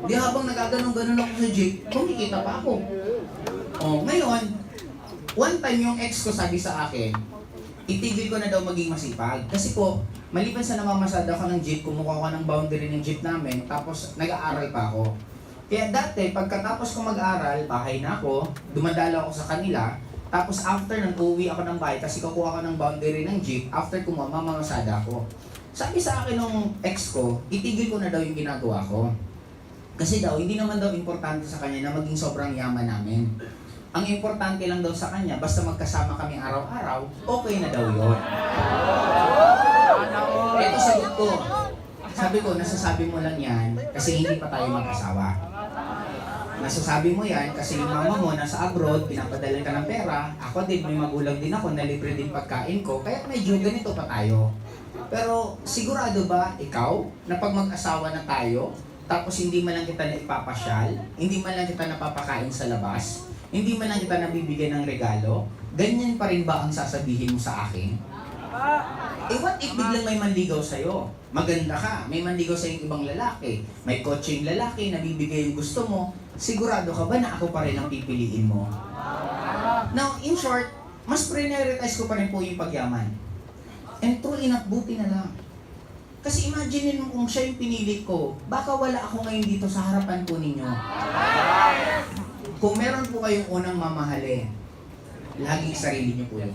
[SPEAKER 1] Di habang nagkaganon-ganon ako sa jeep, kumikita pa ako. Ngayon, one time yung ex ko sabi sa akin, itigil ko na daw maging masipag. Kasi po, maliban sa namamasada ako ng jeep, kumukuha ko ng boundary ng jeep namin, tapos nag-aaral pa ako. Kaya dati, pagkatapos ko mag-aaral, bahay na ako, dumadala ako sa kanila, tapos after nang uuwi ako ng bahay, kasi kukuha ko ng boundary ng jeep, after ko mamamasada ako. Sabi sa akin ng ex ko, itigil ko na daw yung ginagawa ko. Kasi daw, hindi naman daw importante sa kanya na maging sobrang yaman namin. Ang importante lang daw sa kanya, basta magkasama kami araw-araw, okay na daw yun. Ito sagot ko. Sabi ko, nasasabi mo lang yan kasi hindi pa tayo mag-asawa. Nasasabi mo yan kasi yung mama mo nasa abroad, pinapadala ka ng pera. Ako din, may magulang din ako, nalibre din pagkain ko. Kaya medyo ganito pa tayo. Pero sigurado ba ikaw na pag mag-asawa na tayo, tapos hindi man lang kita na ipapasyal, hindi man lang kita napapakain sa labas, hindi man lang kita nabibigyan ng regalo, ganyan pa rin ba ang sasabihin mo sa akin? What if biglang may manligaw sa'yo? Maganda ka, may manligaw sa'yo ibang lalaki, may kotseng lalaki, nabibigay yung gusto mo, sigurado ka ba na ako pa rin ang pipiliin mo? Now, in short, mas prioritize ko pa rin po yung pagyaman. And true enough, buti na lang. Kasi imagine mo kung siya yung pinili ko, baka wala ako ngayon dito sa harapan po ninyo. Kung meron po kayong unang mamahalin, laging sarili niyo po yun.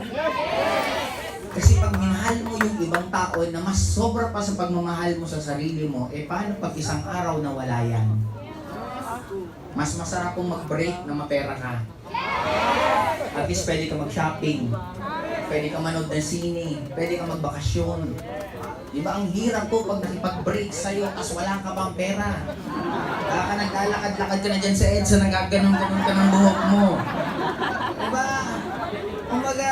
[SPEAKER 1] Kasi pag minahal mo yung ibang tao na mas sobra pa sa pagmamahal mo sa sarili mo, paano pag isang araw na wala yan? Mas masarap kung mag-break na mapera ka. At least pwede ka mag-shopping, pwede ka manood ng sine, pwede ka magbakasyon. Diba ang hirap ko pag nakipag-break sa'yo tas wala ka bang pera? Kaya ka naglalakad-lakad ka na dyan sa EDSA, nagaganon-ganon ka ng buhok mo. Diba? Kumbaga,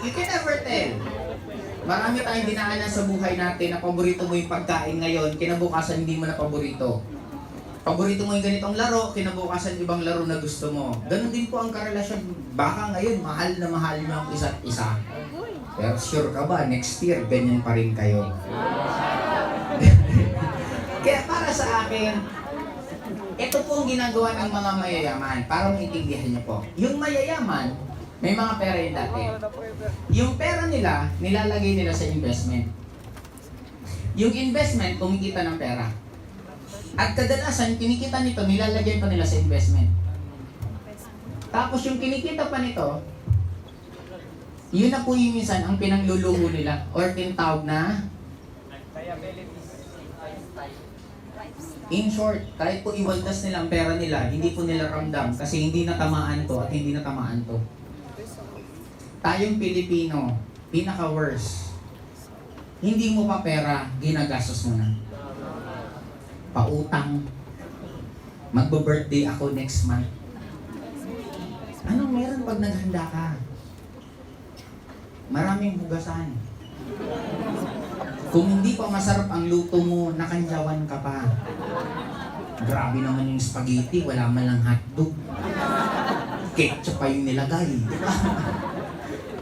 [SPEAKER 1] you can never tell. Marami tayong dinaanan sa buhay natin na paborito mo yung pagkain ngayon, kinabukasan hindi mo na paborito. Paborito mo yung ganitong laro, kinabukasan ibang laro na gusto mo. Ganon din po ang karelasyon. Baka ngayon, mahal na mahal nyo ang isa't isa. Pero sure ka ba, next year, ganyan pa rin kayo. Kaya para sa akin, ito po ang ginagawa ng mga mayayaman, para maintindihan nyo po. Yung mayayaman, may mga pera yun dati. Yung pera nila, nilalagay nila sa investment. Yung investment, kumikita ng pera. At kadalasan, kinikita nito, nilalagay pa nila sa investment. Tapos yung kinikita pa nito, yun na po yung minsan ang pinangluluho nila or tinatawag na in short, kahit po iwaldas nila ang pera nila, hindi po nila ramdam kasi hindi natamaan to at hindi natamaan to. Tayong Pilipino, pinaka-worst. Hindi mo pa pera, ginagastos mo na. Pautang. Magbo-birthday ako next month. Anong meron pag naghanda ka? Maraming hugasan. Kung hindi pa masarap ang luto mo, nakanyawan ka pa. Grabe naman yung spaghetti, wala man lang hotdog. Ketchup pa yung nilagay, di ba?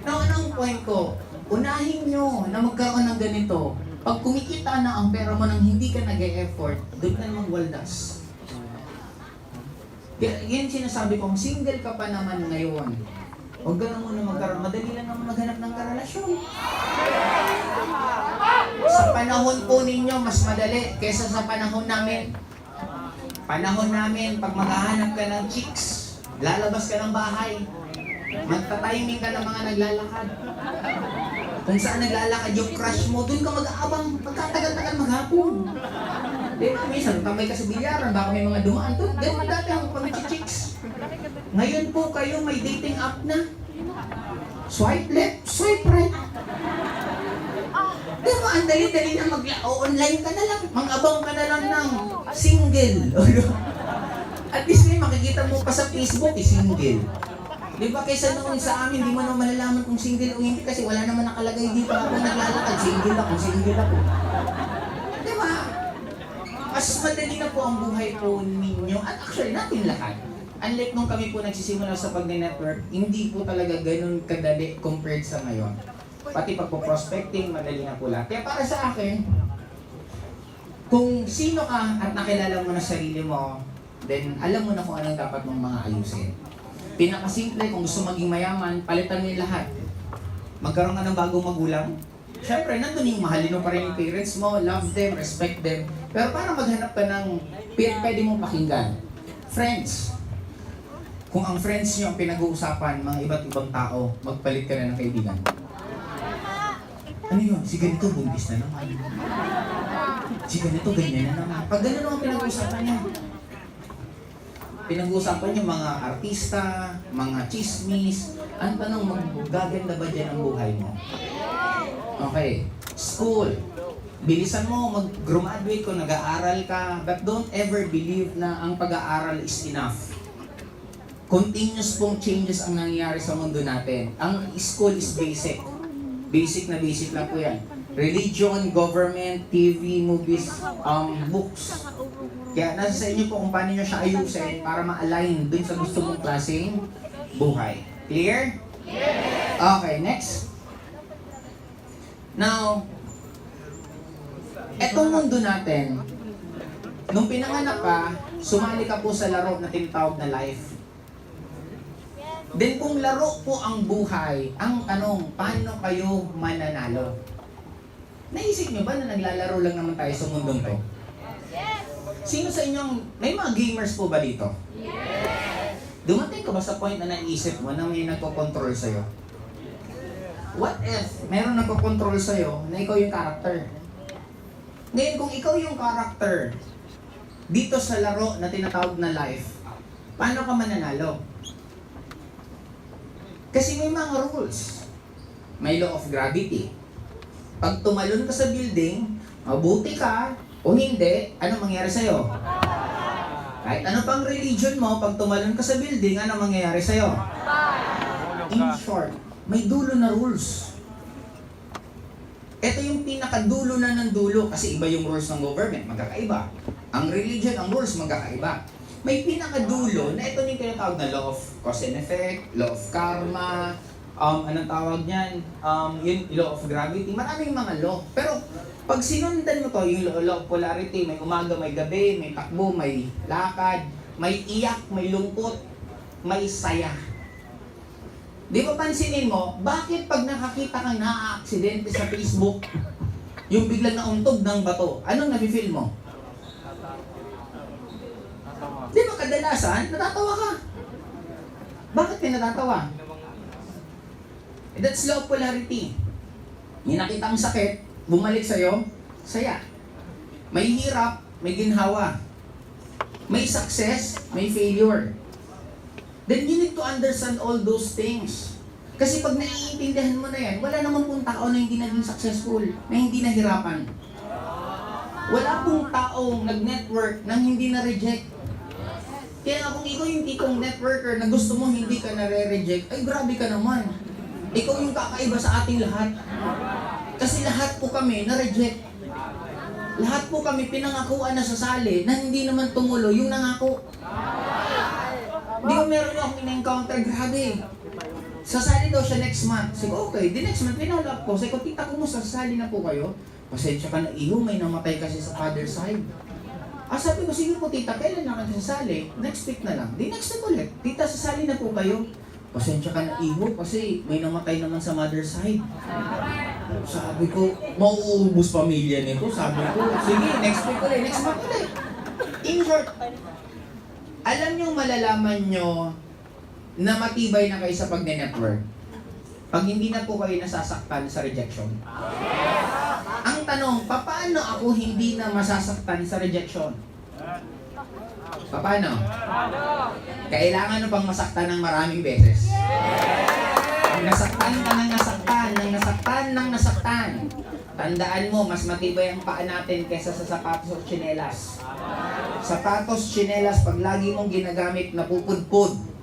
[SPEAKER 1] No, anong point ko? Unahin nyo na magkaroon ng ganito. Pag kumikita na ang pera mo nang hindi ka nag-e-effort, doon ka naman waldas. Yan sinasabi kong single ka pa naman ngayon. Huwag ka na muna magkaroon. Madali lang naman maghanap ng karelasyon. Sa panahon po ninyo, mas madali kaysa sa panahon namin. Panahon namin, pag maghahanap ka ng chicks, lalabas ka ng bahay. Magta-timing ka ng mga naglalakad. Kung saan naglalakad yung crush mo, doon ka mag-aabang, magkatagal-tagal maghapon. Di ba, minsan, tambay ka sa bilyaran, baka may mga dumaan doon. Ganun dati ang pag-chicks. Ngayon po kayo may dating app na. Swipe left, swipe right. Di ba, ang dali-dali na online ka na lang. Mag-abang ka na lang ng single. At least may makikita mo pa sa Facebook, single. Di ba, kaysa noon sa amin, di mo na malalaman kung single o hindi kasi wala naman nakalagay dito ako naglalakad. Single ako. Di ba? Mas madali na po ang buhay po ninyo. At actually, natin lahat. Unlike nung kami po nagsisimula sa pag-network, hindi po talaga ganun kadali compared sa ngayon. Pati pagpo-prospecting, madali na po lahat. Kaya para sa akin, kung sino ka at nakilala mo na sarili mo, then alam mo na kung anong dapat mong mga ayusin. Pinakasimple, kung gusto maging mayaman, palitan mo yung lahat. Magkaroon ka ng bagong magulang. Siyempre, nandun yung mahalin mo pa rin yung parents mo, love them, respect them. Pero para maghanap ka ng pwede mong pakinggan. Friends. Kung ang friends nyo ang pinag-uusapan, mga iba't ibang tao, magpalit ka na ng kaibigan. Ano yun? Si ganito, buntis na naman. Si ganito, ganyan na naman. Pag gano'n naman pinag-uusapan niya. Pinag-uusapan niyo mga artista, mga chismis. Ang tanong, magaganda ba dyan ang buhay mo? Okay. School. Bilisan mo, mag-graduate ko, nag-aaral ka, but don't ever believe na ang pag-aaral is enough. Continuous pong changes ang nangyayari sa mundo natin. Ang school is basic. Basic na basic lang po yan. Religion, government, TV, movies, books. Kaya nasa sa inyo po kung paano nyo siya ayusin para ma-align dun sa gusto mong klaseng buhay. Clear? Yes! Okay, next. Now, etong mundo natin, nung pinanganak ka, sumali ka po sa laro na tinatawag na life. Then kung laro po ang buhay, ang tanong, paano kayo mananalo? Naisip nyo ba na naglalaro lang naman tayo sa mundong to? Sino sa inyong, may mga gamers po ba dito? Yes! Dumating ka ba sa point na naisip mo na may nagko-control sa'yo? What if meron nagko-control sa'yo na ikaw yung character? Ngayon, kung ikaw yung character dito sa laro na tinatawag na life, paano ka mananalo? Kasi may mga rules. May law of gravity. Pag tumalon ka sa building, mabuti ka o hindi, ano mangyayari sa'yo? Kahit ano pang religion mo, pag tumalon ka sa building, ano mangyayari sa'yo? In short, may dulo na rules. Ito yung pinakadulo na ng dulo kasi iba yung rules ng government, magkakaiba. Ang religion, ang rules, magkakaiba. May pinakadulo na ito yung tinatawag na law of cause and effect, law of karma, anong tawag niyan? Yun, law of gravity, maraming mga law. Pero pag sinundan mo to, yung law of polarity, may umaga, may gabi, may takbo, may lakad, may iyak, may lungkot, may saya. Di ba pansinin mo, bakit pag nakakita kang na-aksidente sa Facebook, yung biglang nauntog ng bato, anong nafe-feel mo? Di ba kadalasan, natatawa ka? Bakit ka natatawa? That's law of polarity. May nakita ang sakit, bumalik sa'yo, saya. May hirap, may ginhawa. May success, may failure. Then you need to understand all those things. Kasi pag naiintindihan mo na yan, wala naman pong tao na hindi naging successful, na hindi nahirapan. Wala pong taong nag-network nang hindi na-reject. Kaya nga kung ikaw yung tipong networker na gusto mo hindi ka nare-reject, ay grabe ka naman. Ikaw yung kakaiba sa ating lahat. Kasi lahat po kami na-reject. Lahat po kami pinangakuan na sasali na hindi naman tumulo yung nangako. Di ba meron akong in-encounter, grabe. Sasali daw siya next month. Sige, okay. The next month, pinulap ko. Sige, tita, kumusta? Sasali na po kayo? Pasensya ka na, iyo, may namatay kasi sa father's side. Sabi ko, sige po tita, kailan na kayo sasali? Next week na lang. Di next week ulit. Tita, sasali na po kayo? Pasensya ka na, iyo, kasi may namatay naman sa mother's side. Sabi ko, mauubos pamilya nito. Sabi ko, sige, next week ulit, next month ulit. In short, alam nyo, malalaman nyo na matibay na kayo sa pag-network pag hindi na po kayo nasasaktan sa rejection. Ang tanong, paano ako hindi na masasaktan sa rejection? Paano? Kailangan mo pang masaktan ng maraming beses. Nasaktan ka ng nasaktan, ng nasaktan, ng nasaktan. Tandaan mo, mas matibay ang paa natin kaysa sa sapatos o tsinelas. Sapatos, tsinelas, pag lagi mong ginagamit, napupudpud.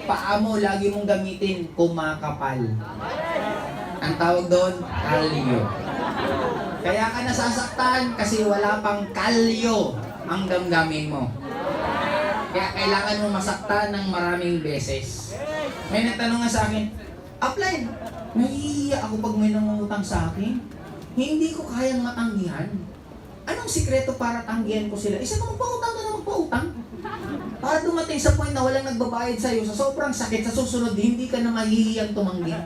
[SPEAKER 1] Paa mo, lagi mong gamitin, kumakapal. Ang tawag doon, kalyo. Kaya ka nasasaktan kasi wala pang kalyo ang damdamin mo. Kaya kailangan mo masaktan ng maraming beses. May nagtanong nga sa akin, Upline, nahihiya ako pag may nangungutang sa akin. Hindi ko kayang matanggihan. Anong sikreto para tanggihan ko sila? Isa ka magpautang ka na magpautang. Para dumating sa point na walang nagbabayad sa'yo, sa sobrang sakit, sa susunod, hindi ka na mahihiyang tumanggi.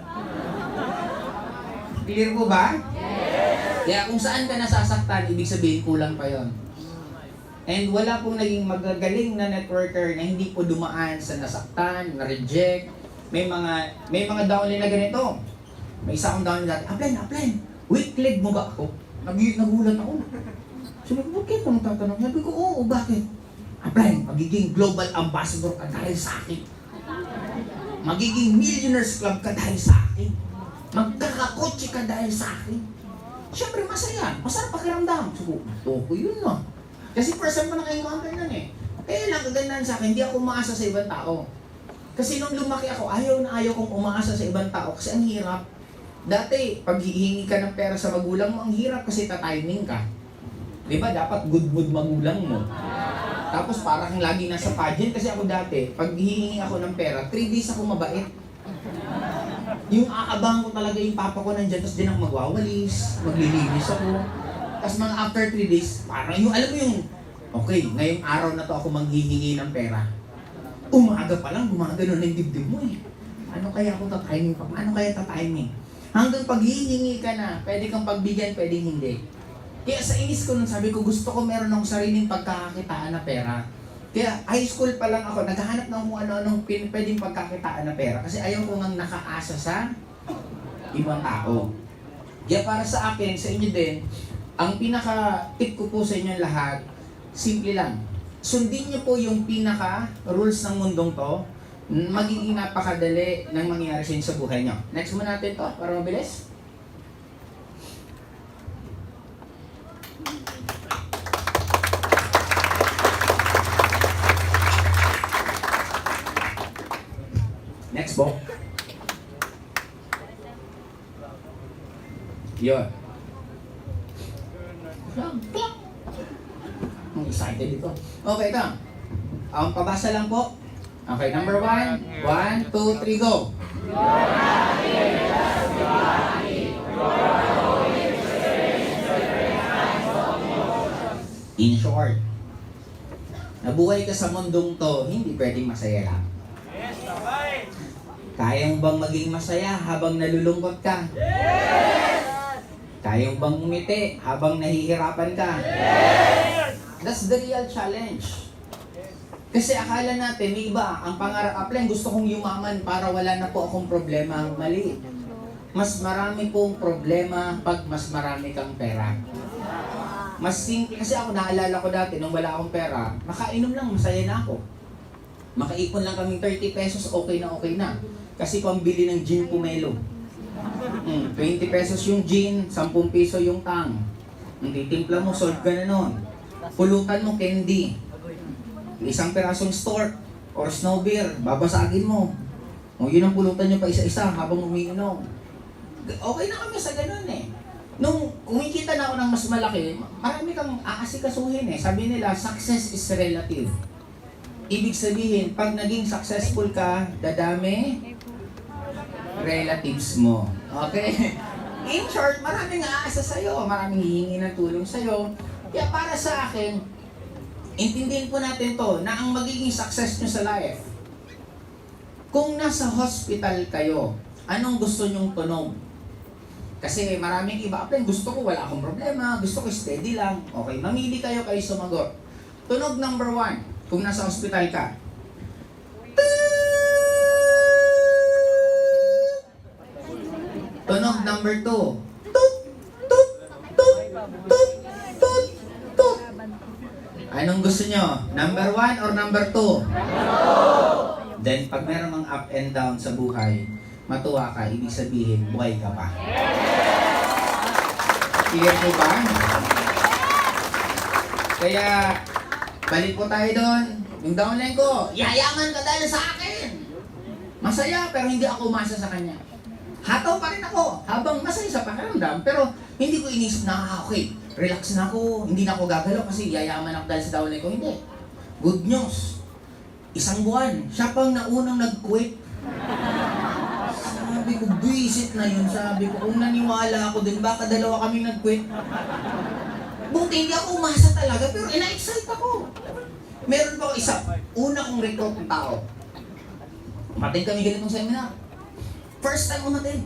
[SPEAKER 1] Clear po ba? Yes! Kaya kung saan ka nasasaktan, ibig sabihin kulang pa yon. And wala pong naging magagaling na networker na hindi po dumaan sa nasaktan, na-reject. May mga downline na ganito. May isa akong downline dati, Upline, weak leg mo ba ako? Nagulat ako. Sabi ko, bakit mo nagtatanong? Sabi ko, oo, bakit? Upline, magiging global ambassador ka dahil sa akin. Magiging millionaires club ka dahil sa akin. Magkakakotse ka dahil sa akin. Siyempre, masaya. Masarap pakiramdam. So, okay yun na. Kasi first time pa naka-encounter nun eh. Kaya lang, kagandahan sa akin, hindi ako umaasa sa ibang tao. Kasi nung lumaki ako, ayaw na ayaw kong umaasa sa ibang tao kasi ang hirap. Dati, pag hihingi ka ng pera sa magulang mo, ang hirap kasi ta-timing ka. Diba, dapat good mood magulang mo. Tapos parang lagi nasa pageant kasi ako dati, pag hihingi ako ng pera, 3 days ako mabait. Yung aabangan ko talaga yung papa ko nandyan, tapos din ako magwawalis, maglilinis ako. Tapos mga after 3 days, parang yung, alam mo yung, okay, ngayong araw na to ako manghihingi ng pera. Umaga pa lang, gumagano na yung dibdib mo eh. Ano kaya ako ta-timing pa? Ano kaya ta-timing? Hanggang pag hihingi ka na, pwede kang pagbigyan, pwedeng hindi. Kaya sa inis ko nun, sabi ko, gusto ko meron akong sariling pagkakakitaan na pera. Kaya high school pa lang ako, naghahanap ng kung ano-anong pwedeng pagkakitaan na pera. Kasi ayaw ko nang nakaasa sa ibang tao. Kaya para sa akin, sa inyo din, ang pinaka-tip ko po sa inyo lahat, simple lang. Sundin niyo po yung pinaka-rules ng mundong to, magiging napakadali ng mangyayari sa buhay niyo. Next mo natin to, para mabilis. Next po. Yun. Ang excited ito. Okay, ito. Pabasa lang po. Okay, number 1. 1, 2, 3, go. In short, nabuhay ka sa mundong to, hindi pwedeng masaya lang. Kaya mo bang maging masaya habang nalulungkot ka? Yes! Kaya mo bang umiti habang nahihirapan ka? Yes! That's the real challenge. Kasi akala natin, may iba, ang pangarap, Upline, gusto kong yumaman para wala na po akong problema. Mali. Mas marami pong problema pag mas marami kang pera. Mas simple, kasi ako naalala ko dati, nung wala akong pera, makainom lang, masaya na ako. Makaipon lang kaming 30 pesos, okay na. Kasi pambili ng gin pomelo. 20 pesos yung gin, 10 piso yung tang. Ang titimpla mo, solve ka na nun. Pulutan mo, candy. Isang pirasong stork or snow beer, babasagin mo. O yun ang pulutan nyo pa isa-isa habang umiinom. Okay na kami sa ganun eh. Nung kumikita na ako ng mas malaki, marami kang aasikasuhin eh. Sabi nila, success is relative. Ibig sabihin, pag naging successful ka, dadami relatives mo. Okay? In short, maraming aasa sa'yo, maraming hihingi ng tulong sa'yo. Kaya para sa akin, intindihin po natin to, na ang magiging success nyo sa life, kung nasa hospital kayo, anong gusto nyong tunog? Kasi maraming iba, gusto ko wala akong problema, gusto ko steady lang. Okay, mamili kayo sumagot. Tunog number 1, kung nasa hospital ka. Tunog number 2. Tut, tut, tut, tut, tut, tut. Anong gusto nyo? Number 1 or number 2? Then, pag meron mang up and down sa buhay, matuwa ka, ibig sabihin, buhay ka pa. Clear po ba? Kaya, balik po tayo doon. Yung downline ko, yayaman ka dahil sa akin. Masaya, pero hindi ako umasa sa kanya. Hataw pa rin ako, habang masaya sa pakiramdam, pero hindi ko inisip na, okay, relax na ako, hindi na ako gagalaw kasi yayaman ako dahil sa downline ko. Hindi. Good news. 1 buwan, siya pang naunang nag-quit. Sabi ko, visit na yun. Sabi ko, kung naniwala ako din, baka 2 kami nag-quit. Buti hindi ako umasa talaga, pero ina-excite ako. Meron pa ako isa, una kong recruit ng tao. Umatin kami ganitong seminar. First time umatin.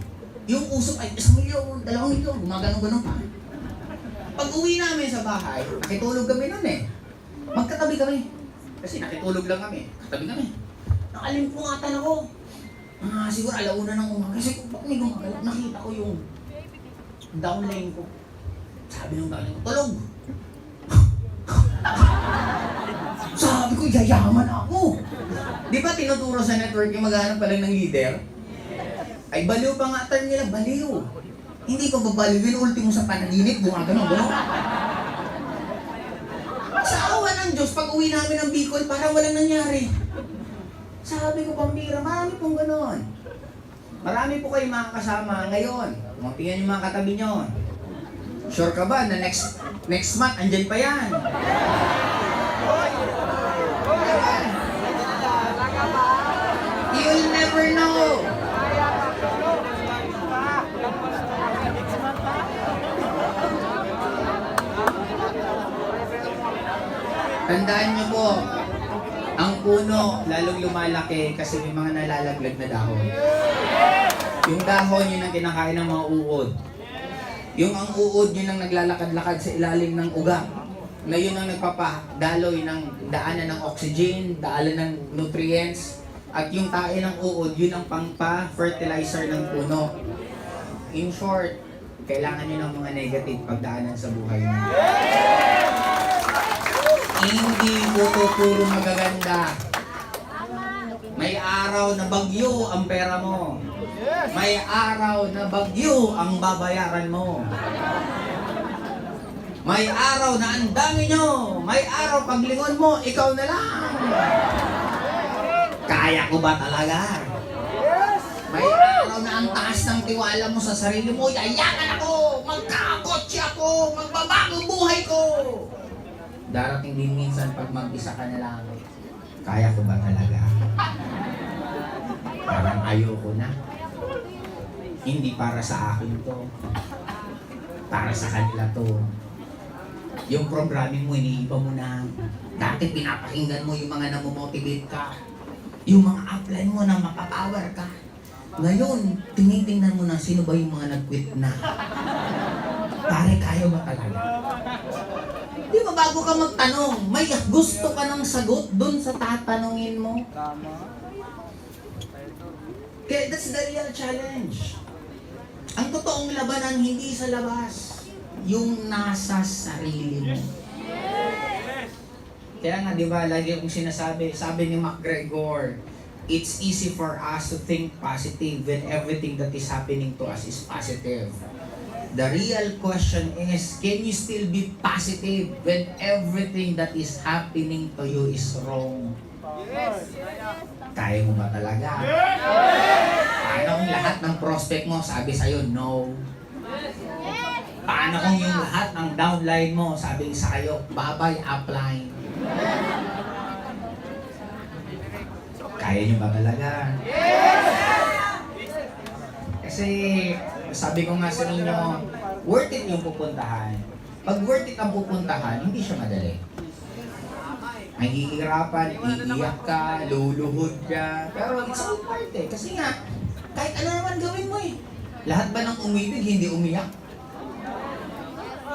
[SPEAKER 1] Yung usok ay 1 milyon, 2 milyon, gumagano-gano pa. Pag uwi namin sa bahay, nakitulog kami nun eh. Magkatabi kami. Kasi nakitulog lang kami, katabi kami. Nakalimpungatan ako. Siguro 1:00 ng umaga. Kasi kung bakit may gumagalaw, nakita ko yung downline ko. Sabi ng downline ko, tulog! Sabi ko, yayaman ako! Di ba tinuturo sa network yung maghanap pa lang ng leader? Ay, baliw pa nga term nila, baliw. Hindi ko babaliwin, ultimo sa panaginip, gumagano, gano'n. Sa awa ng Diyos, pag uwi namin ng Bicol, parang walang nangyari. Sabi ko, pambira, marami pong gano'n. Marami po kayo mga kasama ngayon. Tingnan yung mga katabi nyo. Sure ka ba na next month, andyan pa yan? You'll never know. Tandaan nyo po, ang puno lalong lumalaki kasi may mga nalalaglag na dahon. Yung dahon yun ang kinakain ng mga uod. Yung ang uod yun ang naglalakad-lakad sa ilalim ng ugat. Na yun ang nagpapadaloy ng daanan ng oxygen, daanan ng nutrients. At yung tae ng uod, yun ang pangpa-fertilizer ng puno. In short, kailangan nyo ng mga negative pagdaanan sa buhay nyo. Hindi po puro magaganda. May araw na bagyo ang pera mo. May araw na bagyo ang babayaran mo. May araw na ang dami nyo. May araw paglingon mo, ikaw na lang. Kaya ko ba talaga? May araw na ang taas ng tiwala mo sa sarili mo. Yayakan ako! Magkakotse ako! Magbabago buhay ko! Darating din minsan pag mag-isa ka na lang. Kaya ko ba talaga? Parang ayoko na. Hindi para sa akin to. Para sa kanila to. Yung programming mo, iniiba mo na. Dati pinapakinggan mo yung mga namomotivate ka. Yung mga upline mo na mapapower ka. Ngayon, tinitingnan mo na sino ba yung mga nag-quit na. Pare, kaya ba talaga? Di ba bago ka magtanong, may gusto ka ng sagot dun sa tatanungin mo? Kaya that's the real challenge. Ang totoong labanan hindi sa labas, yung nasa sarili mo. Kaya nga, di ba, lagi kong sinasabi, sabi ni MacGregor, it's easy for us to think positive when everything that is happening to us is positive. The real question is, can you still be positive when everything that is happening to you is wrong? Yes. Kaya mo ba talaga? Paano kung lahat ng prospect mo sabi sa'yo, no? Paano kung yung lahat ng downline mo, sabi sa kayo, babay upline? Kaya nyo ba talaga? Kasi, sabi ko nga sa inyo, worth it yung pupuntahan. Pag worth it ang pupuntahan, hindi siya madali. Mahihirapan, iiyak ka, luluhod ka. Pero it's all part eh. Kasi nga, kahit ano naman gawin mo eh. Lahat ba ng umibig, hindi umiyak?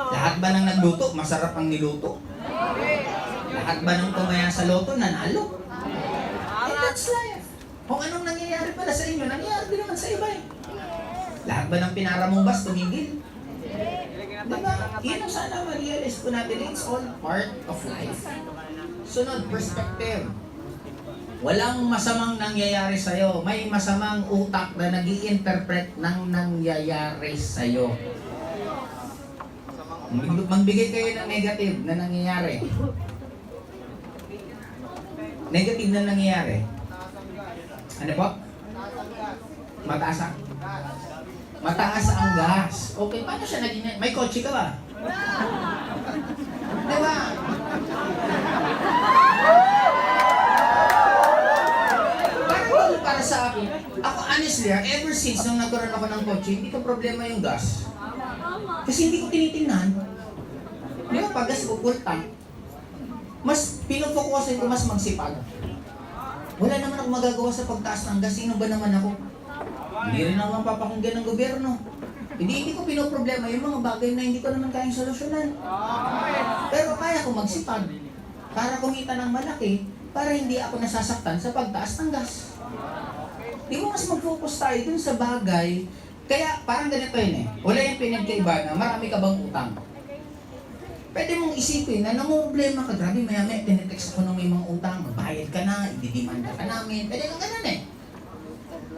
[SPEAKER 1] Lahat ba ng nagluto, masarap ang niluto? Lahat ba ng tumaya sa loto, nanalo? And that's life. Kung anong nangyayari pala sa inyo, nangyayari din naman sa iba eh. Lahat ba ng pinara mong bus, tumigil? Diba? Yun ang sana ma-realize po natin, it's all part of life. Sunod, perspective. Walang masamang nangyayari sa'yo. May masamang utak na nag-i-interpret ng nangyayari sa'yo. Magbigay kayo ng negative na nangyayari. Negative na nangyayari. Ano po? Mataas ang gas. Okay, paano siya naging... May kotse ka ba? Diba? Para sa akin, ako honestly, ever since nung nagkaroon ako ng kotse, hindi ko problema yung gas. Kasi hindi ko tinitingnan. Di ba, pag gas ko full tank, mas pinofokusin ko mas magsipag. Wala naman ako magagawa sa pagtaas ng gas. Sino ba naman ako? Hindi rin naman papakinggan ng gobyerno. Hindi ko pinoproblema yung mga bagay na hindi ko naman kayang solusyonan. Pero kaya ko magsipag para kumita ng malaki para hindi ako nasasaktan sa pagtaas ng gas. Di mo mas mag-focus tayo dun sa bagay. Kaya parang ganito yun eh. Wala yung pinagkaiba na marami ka bang utang. Pwede mong isipin na namumroblema ka. Grabe, maya-maya tinetext ako ng may mga utang. Magbayad ka na, ididimanda ka namin. Pwede kang ganun eh.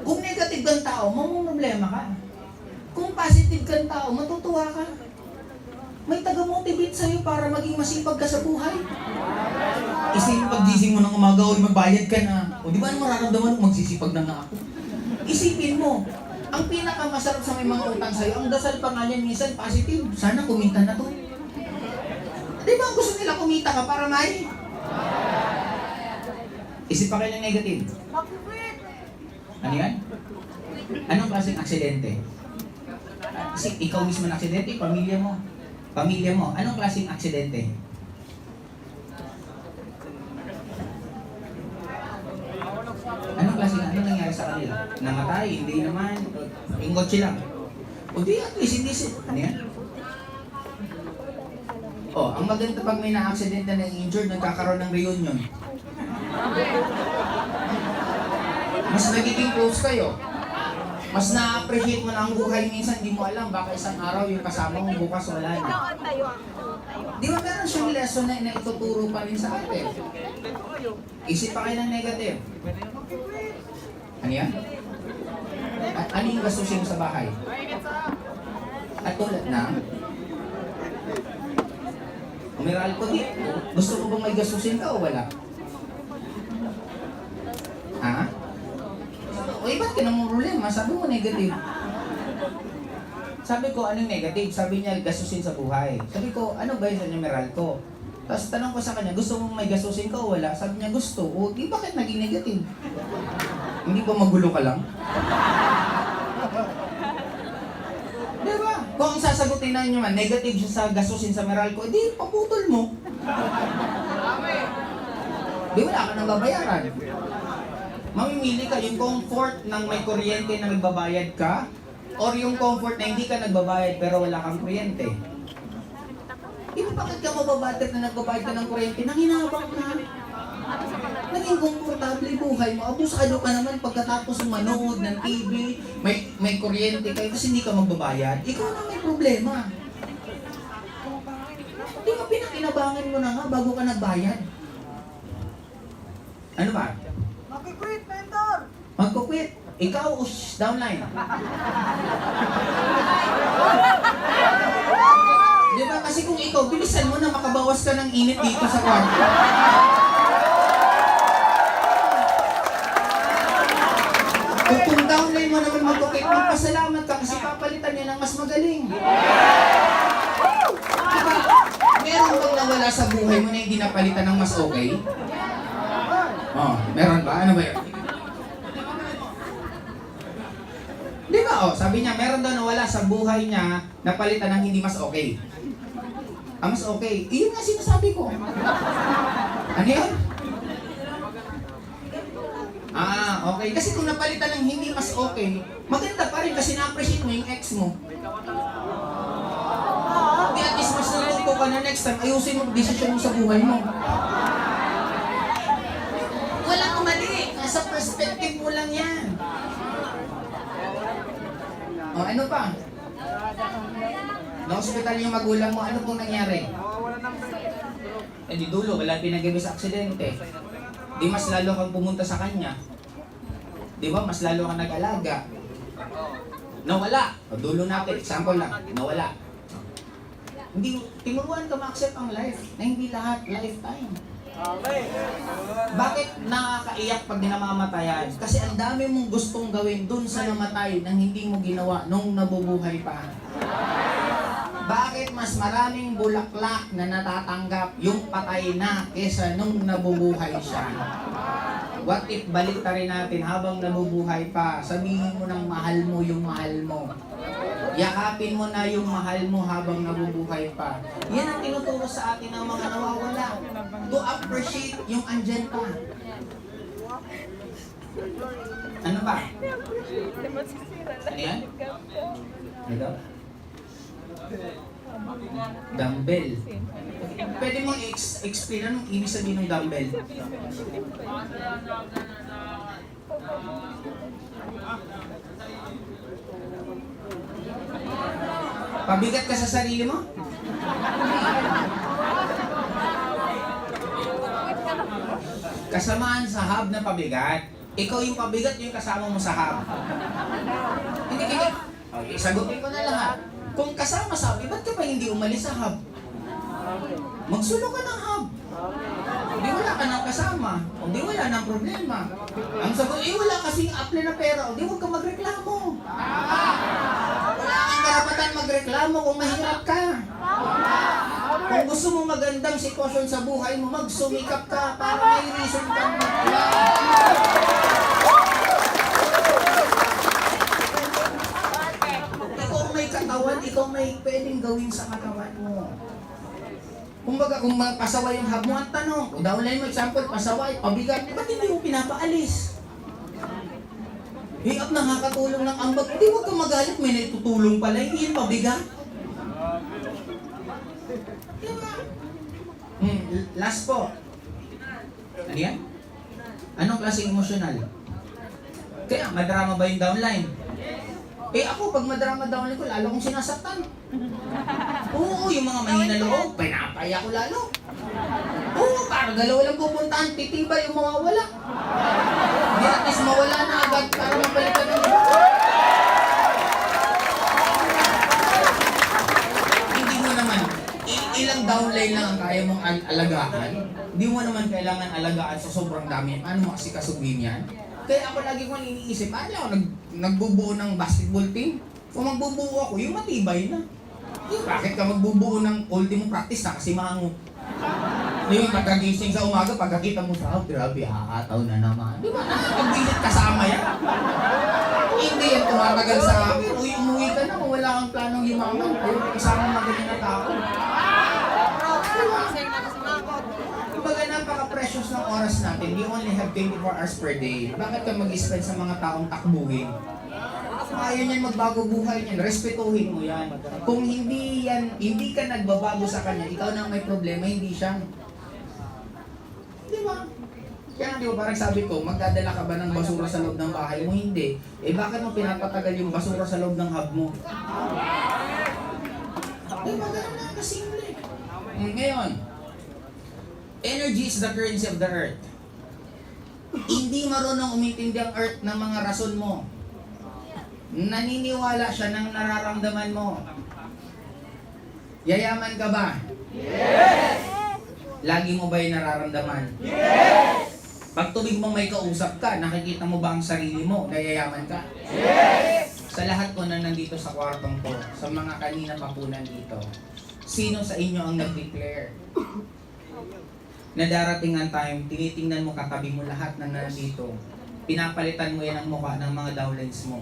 [SPEAKER 1] Kung negative kang tao, mamumroblema ka. Kung positive kang tao, matutuwa ka. May taga-motivate sa'yo para maging masipag ka sa buhay. Kasi pag-gising mo ng umaga, o magbayad ka na. O di ba ano mararamdaman kung magsisipag na nga ako? Isipin mo, ang pinakamasarap sa may mga utang sa'yo, ang dasal pa nga niyan minsan positive. Sana kumita na to. Di ba gusto nila kumita ka para may? Isip pa kayo ng negative. Ano yan? Anong klaseng aksidente? Kasi ikaw mismo na aksidente, pamilya mo. Pamilya mo, anong klaseng aksidente? Anong klaseng, ano nangyari sa kanila? Namatay, hindi naman. Yung kotse lang. O di, at least hindi siya. Ano yan? Oh, ang maganda pag may na-aksidente na injured, nagkakaroon ng reunion. Mas nagiging close kayo. Mas na-appreciate mo na ang buhay minsan, hindi mo alam, baka isang araw yung kasama mo bukas wala na. Di ba meron siyang lesson na ituturo pa rin sa atin? Isip pa kayo ng negative. Ano yan? At ano yung gastusin mo sa bahay? At tulad na, umiral ko dito, gusto mo bang may gastusin ka o wala? Ha? O ba't ka namang problema? Sabi mo negative. Sabi ko, anong negative? Sabi niya, gastusin sa buhay. Sabi ko, ano ba yun sa numeral ko? Tapos tanong ko sa kanya, gusto mong may gastusin ka o wala? Sabi niya, gusto. O, di bakit naging negative? Hindi ba magulo ka lang? Diba? Kung ang sasagutin na nyo man, negative siya sa gastusin sa meral ko, di, paputol mo. Di wala ka nang babayaran. Mamimili ka yung comfort ng may kuryente na nagbabayad ka or yung comfort na hindi ka nagbabayad pero wala kang kuryente. Di ba bakit ka mababater na nagbabayad ka ng kuryente? Nanginabang ka. Naging komportable buhay mo. Abusado ka naman pagkatapos manood ng TV, may kuryente kayo kasi hindi ka magbabayad. Ikaw na may problema. Di ba pinakinabangan mo na nga bago ka nagbayad? Ano ba?
[SPEAKER 3] Mag-quit, mentor!
[SPEAKER 1] Magkukwit. Ikaw, downline. Di ba? Kasi kung ikaw, bilisan mo na makabawas ka ng init dito sa kwarto. Kung downline mo naman mag-okay, magpasalamat ka kasi papalitan niya ng mas magaling. Diba? Meron bang nawala sa buhay mo na hindi napalitan ng mas okay? Oh, meron ba? Ano ba yun? Di ba? Oh, sabi niya, meron daw nawala sa buhay niya napalitan ng hindi mas okay. Ah, mas okay. Iyon nga sinasabi ko. Ano yun? Ah, okay. Kasi kung napalitan ng hindi mas okay, maganda pa rin kasi na-appreciate mo yung ex mo. Di at least mas natuto ka na next time, ayusin mo ang desisyon mo sa buhay mo. Walang mali. Nasa perspective mo lang yan. O, ano pa? Na-hospital yung magulang mo, ano pong nangyari? Eh di dulo, wala pinagabi sa aksidente. Di mas lalo kang pumunta sa kanya. Di ba? Mas lalo kang nag-alaga. Nawala. O dulo natin, example lang. Nawala. Hindi, tinuruan ka ma-accept ang life na hindi lahat lifetime. Bakit nakakaiyak pag namamatayan? Kasi ang dami mong gustong gawin dun sa namatay nang hindi mo ginawa nung nabubuhay pa. Bakit mas maraming bulaklak na natatanggap yung patay na kesa nung nabubuhay siya? What if balik rin natin habang nabubuhay pa, sabihin mo ng mahal mo yung mahal mo. Yakapin mo na yung mahal mo habang nabubuhay pa. Yan ang tinuturo sa atin ng mga nawawala. To appreciate yung andyan pa. Ano ba? Ano yan? Ano? Dumbbell. Pwede mo explain anong ibig sabihin ng dumbbell? Pabigat ka sa sarili mo? Kasamaan sa hub na pabigat. Ikaw yung pabigat, yung kasama mo sa hub. Hindi kaya. Okay, sagutin ko na lahat. Kung kasama sa hub, ba't ka pa hindi umalis sa hub? Magsulo ka ng hub. Hindi wala ka nang kasama. Hindi wala nang problema. Ang sagot, wala kasing apply na pera. Hindi huwag ka magreklamo. Wala kang karapatan magreklamo kung mahirap ka. Kung gusto mo magandang sitwasyon sa buhay mo, magsumikap ka para may reason kang magreklamo. Ikaw may katawan, ikaw may pwedeng gawin sa katawan mo. Kumbaga, kung pasaway yung hub mo, ang tanong, kung downline mo, example, pasaway, pabigat, ba't hindi mo pinapaalis? Hingap nakakatulong ng ambag, hindi huwag kang magalit, may naitutulong pala, hindi yun pabigat. Diba? Last po. Ano yan? Anong klaseng emosyonal? Kaya, madrama ba yung downline? Eh ako, pag madrama downline ko, lalo kong sinasaktan. Oo, yung mga mahina loob, pinapaya ko lalo. Oo, para dalawa lang pupuntahan, titiba yung mawawala. Hindi at least mawala na agad para mabalikan ng iba. Hindi mo naman, ilang downline lang ang kaya mong alagaan. Hindi mo naman kailangan alagaan sa sobrang dami. Ano mo kasi kasubihin yan? Kaya ako lagi kong iniisip, ako nagbubuo ng basketball team. Kung magbubuo ako, yung matibay na. Yung bakit ka magbubuo ng ultimo practice na kasi maango? Yung pagkagising sa umaga, pagkakita mo sa grabe, haataw na naman. Di ba? Nakakagbisit kasama yan. Hindi yan tumatagal sa akin. Umuwi ka na kung wala kang planong yumaman. Ayaw kasama magaling na tao. Kumbaga, napaka-precious ng oras natin. We only have 24 hours per day. Bakit ka mag-spend sa mga taong takbuhin? Ayaw niyan magbago buhay niyan. Respetuhin mo yan. Kung hindi ka nagbabago sa kanya, ikaw na may problema, hindi siya. Di ba? Kaya di ba parang sabi ko, magdadala ka ba ng basura sa loob ng bahay mo? Hindi. Eh bakit mo pinapatagal yung basura sa loob ng hub mo? Di ba ganun na kasimple? Ngayon, energy is the currency of the earth. Hindi marunong umintindi ang earth ng mga rason mo. Naniniwala siya ng nararamdaman mo. Yayaman ka ba? Yes! Lagi mo ba yung nararamdaman? Yes! Pag nagkasakit ka, hindi mo ba nararamdaman? Yes! Pag nagkasakit ka, hindi mo ba nararamdaman? Yes! Pag nagkasakit ka, hindi mo ba nararamdaman? Yes! Pag nagkasakit ka, hindi mo ba nararamdaman? Yes! Pag nagkasakit ka, hindi mo ba nararamdaman? Yes! Pag tubig mo may kausap ka, nakikita mo ba ang sarili mo? Nayayaman ka? Yes! Sa lahat ko na nandito sa kwartong ko, sa mga kanina pa po nandito, sino sa inyo ang nag-declare na darating ang time, tinitingnan mo katabi mo lahat na nandito, pinapalitan mo yan ang mukha ng mga downlines mo?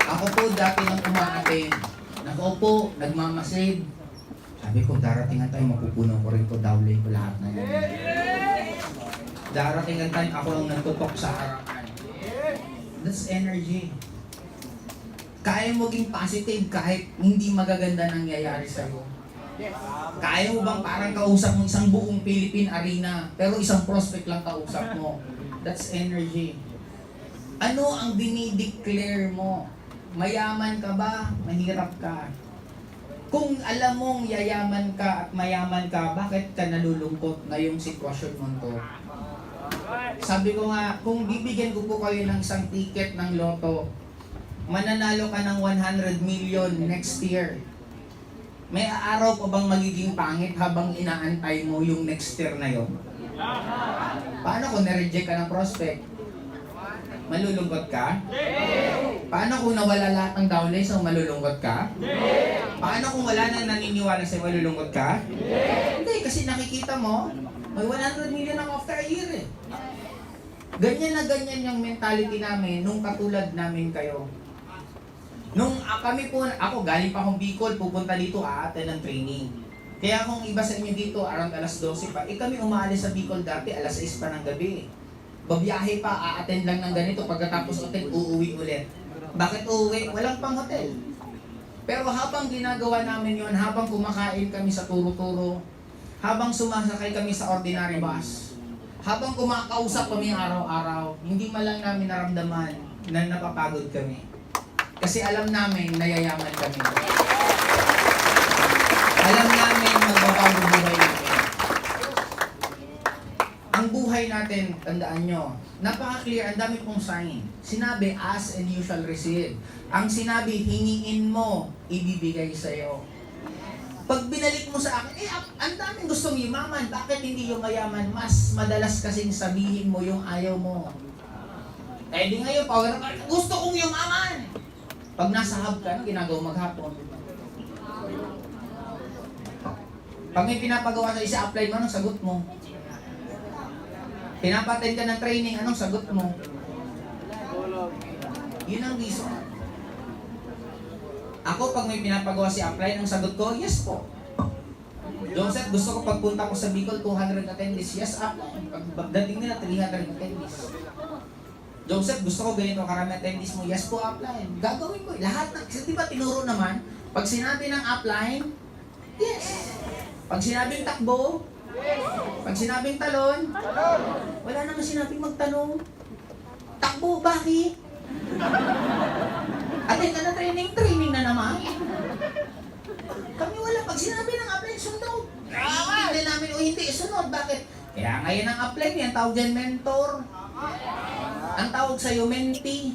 [SPEAKER 1] Ako po dati nang umaatin, nakaupo, nagmamasid. Sabi ko, darating ang time, mapupuno ko rin ko, downline ko lahat na yan. Darating ang time, ako ang nagtutok sa harapan. That's energy. Kaya mo maging positive kahit hindi magaganda nangyayari sa'yo. Kaya mo bang parang kausap mo isang buong Philippine Arena, pero isang prospect lang kausap mo? That's energy. Ano ang dinideclare mo? Mayaman ka ba? Mahirap ka? Kung alam mong yayaman ka at mayaman ka, bakit ka nalulungkot ngayong sitwasyon mo to? Sabi ko nga, kung bibigyan ko po kayo ng isang ticket ng loto, mananalo ka ng 100 million next year. May araw pa bang magiging pangit habang inaantay mo yung next year na yon? Paano kung na-reject ka ng prospect? Malulungkot ka? Paano kung nawala lahat ng downlines so malulungkot ka? Paano kung wala nang naniniwala sa'yo, malulungkot ka? Hindi, kasi nakikita mo, may 100 million ang after a year eh. Ganyan na ganyan yung mentality namin nung katulad namin kayo. Nung kami po, ako galing pa akong Bicol, pupunta dito aaten ng training. Kaya kung iba sa inyo dito, around alas 12 pa, kami umaalis sa Bicol dati, alas 6 pa ng gabi. Babiyahe pa, aaten lang ng ganito, pagkatapos hotel, uuwi ulit. Bakit uuwi? Walang pang hotel. Pero habang ginagawa namin yon, habang kumakain kami sa turo-turo, habang sumasakay kami sa ordinary bus, habang kumakausap kami araw-araw, hindi man lang namin naramdaman na napapagod kami. Kasi alam namin nayayaman kami. Alam namin magbabago buhay natin. Ang buhay natin, tandaan nyo, napaka-clear, ang dami pong sign. Sinabi, ask and you shall receive. Ang sinabi, hingiin mo, ibibigay sa'yo. Pag binalik mo sa akin, ang daming gustong yumaman, bakit hindi yung mayaman? Mas madalas kasing sabihin mo yung ayaw mo. Eh di ngayon, power, gusto kong yumaman. Pag nasa hub ka, ginagawa maghapon. Pag may pinapagawa sa isa, apply mo, anong sagot mo? Pinapaten ka ng training, anong sagot mo? Yun ang reason. Ako, pag may pinapagawa si apply, ang sagot ko, yes po. Joseph, gusto ko pagpunta ko sa Bicol, 200 attendees. Yes, apply. Pagdating nila, 300 attendees. Joseph, gusto ko ganito karami attendees mo. Yes po, apply. Gagawin ko. Lahat na, kasi diba tinuro naman, pag sinabi ng apply, yes. Pag sinabing takbo, pag sinabing talon, wala naman sinabing magtanong. Takbo, bakit? Atin ka na training na naman. Kami wala. Pag sinabi ng apply, sunod. Hindi namin o hindi, sunod. Bakit? Kaya ngayon ang apply niyan, tawag dyan mentor. Ang tawag sa'yo, mentee.